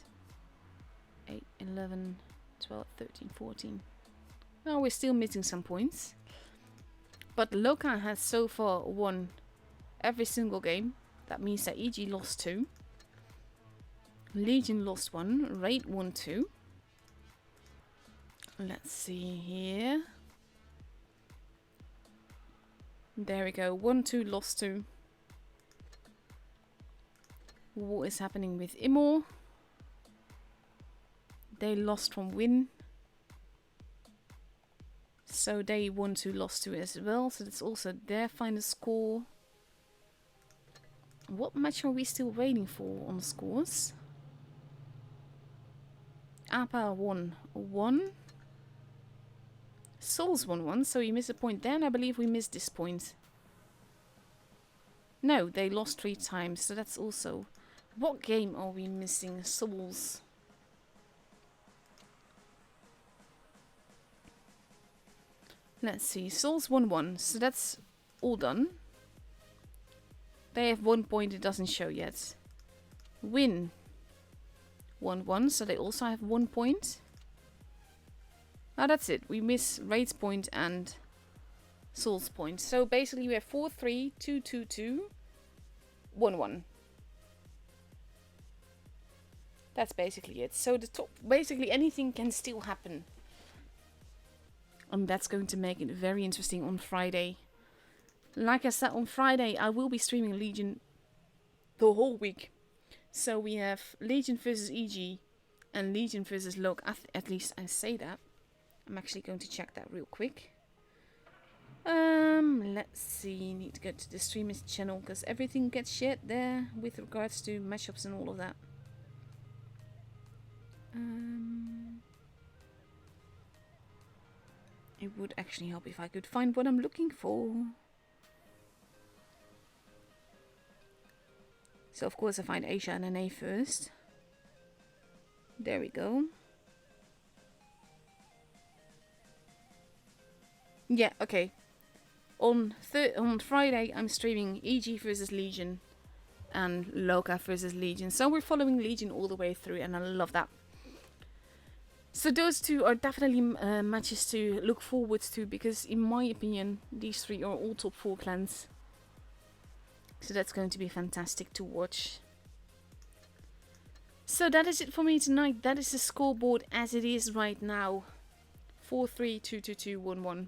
8, 11, 12, 13, 14. Well, we're still missing some points. But Loka has so far won every single game. That means that EG lost 2. Legion lost 1. Raid won 2. Let's see here. There we go. 1-2 lost 2. What is happening with Imor? They lost from win. So they 1-2 lost 2 as well. So that's also their final score. What match are we still waiting for on the scores? Appa won 1. Souls won 1, so you missed a point there, and I believe we missed this point. No, they lost 3 times, so that's also... What game are we missing? Souls. Let's see, Souls won 1, so that's all done. They have 1 point, it doesn't show yet. Win 1-1, so they also have 1 point. Now that's it, we miss Raid's point and Soul's point. So basically we have 4-3, 2-2-2, 1-1. That's basically it. So the top, basically anything can still happen. And that's going to make it very interesting on Friday. Like I said, on Friday I will be streaming Legion the whole week. So we have Legion versus EG and Legion versus Log. At least I say that. I'm actually going to check that real quick. Let's see. Need to go to the streamers channel because everything gets shared there with regards to matchups and all of that. It would actually help if I could find what I'm looking for. So of course I find Asia and NA first. There we go. Yeah, okay. On Friday I'm streaming EG versus Legion and Loka versus Legion. So we're following Legion all the way through and I love that. So those two are definitely matches to look forward to because in my opinion these 3 are all top 4 clans. So that's going to be fantastic to watch. So that is it for me tonight. That is the scoreboard as it is right now. 4-3, 2-2-2, 1-1.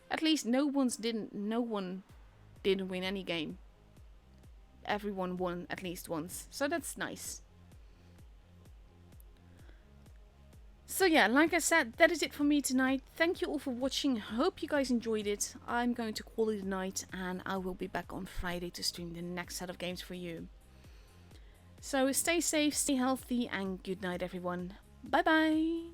At least no one didn't win any game. Everyone won at least once. So that's nice. So yeah, like I said, that is it for me tonight. Thank you all for watching. Hope you guys enjoyed it. I'm going to call it a night and I will be back on Friday to stream the next set of games for you. So stay safe, stay healthy and good night everyone. Bye bye.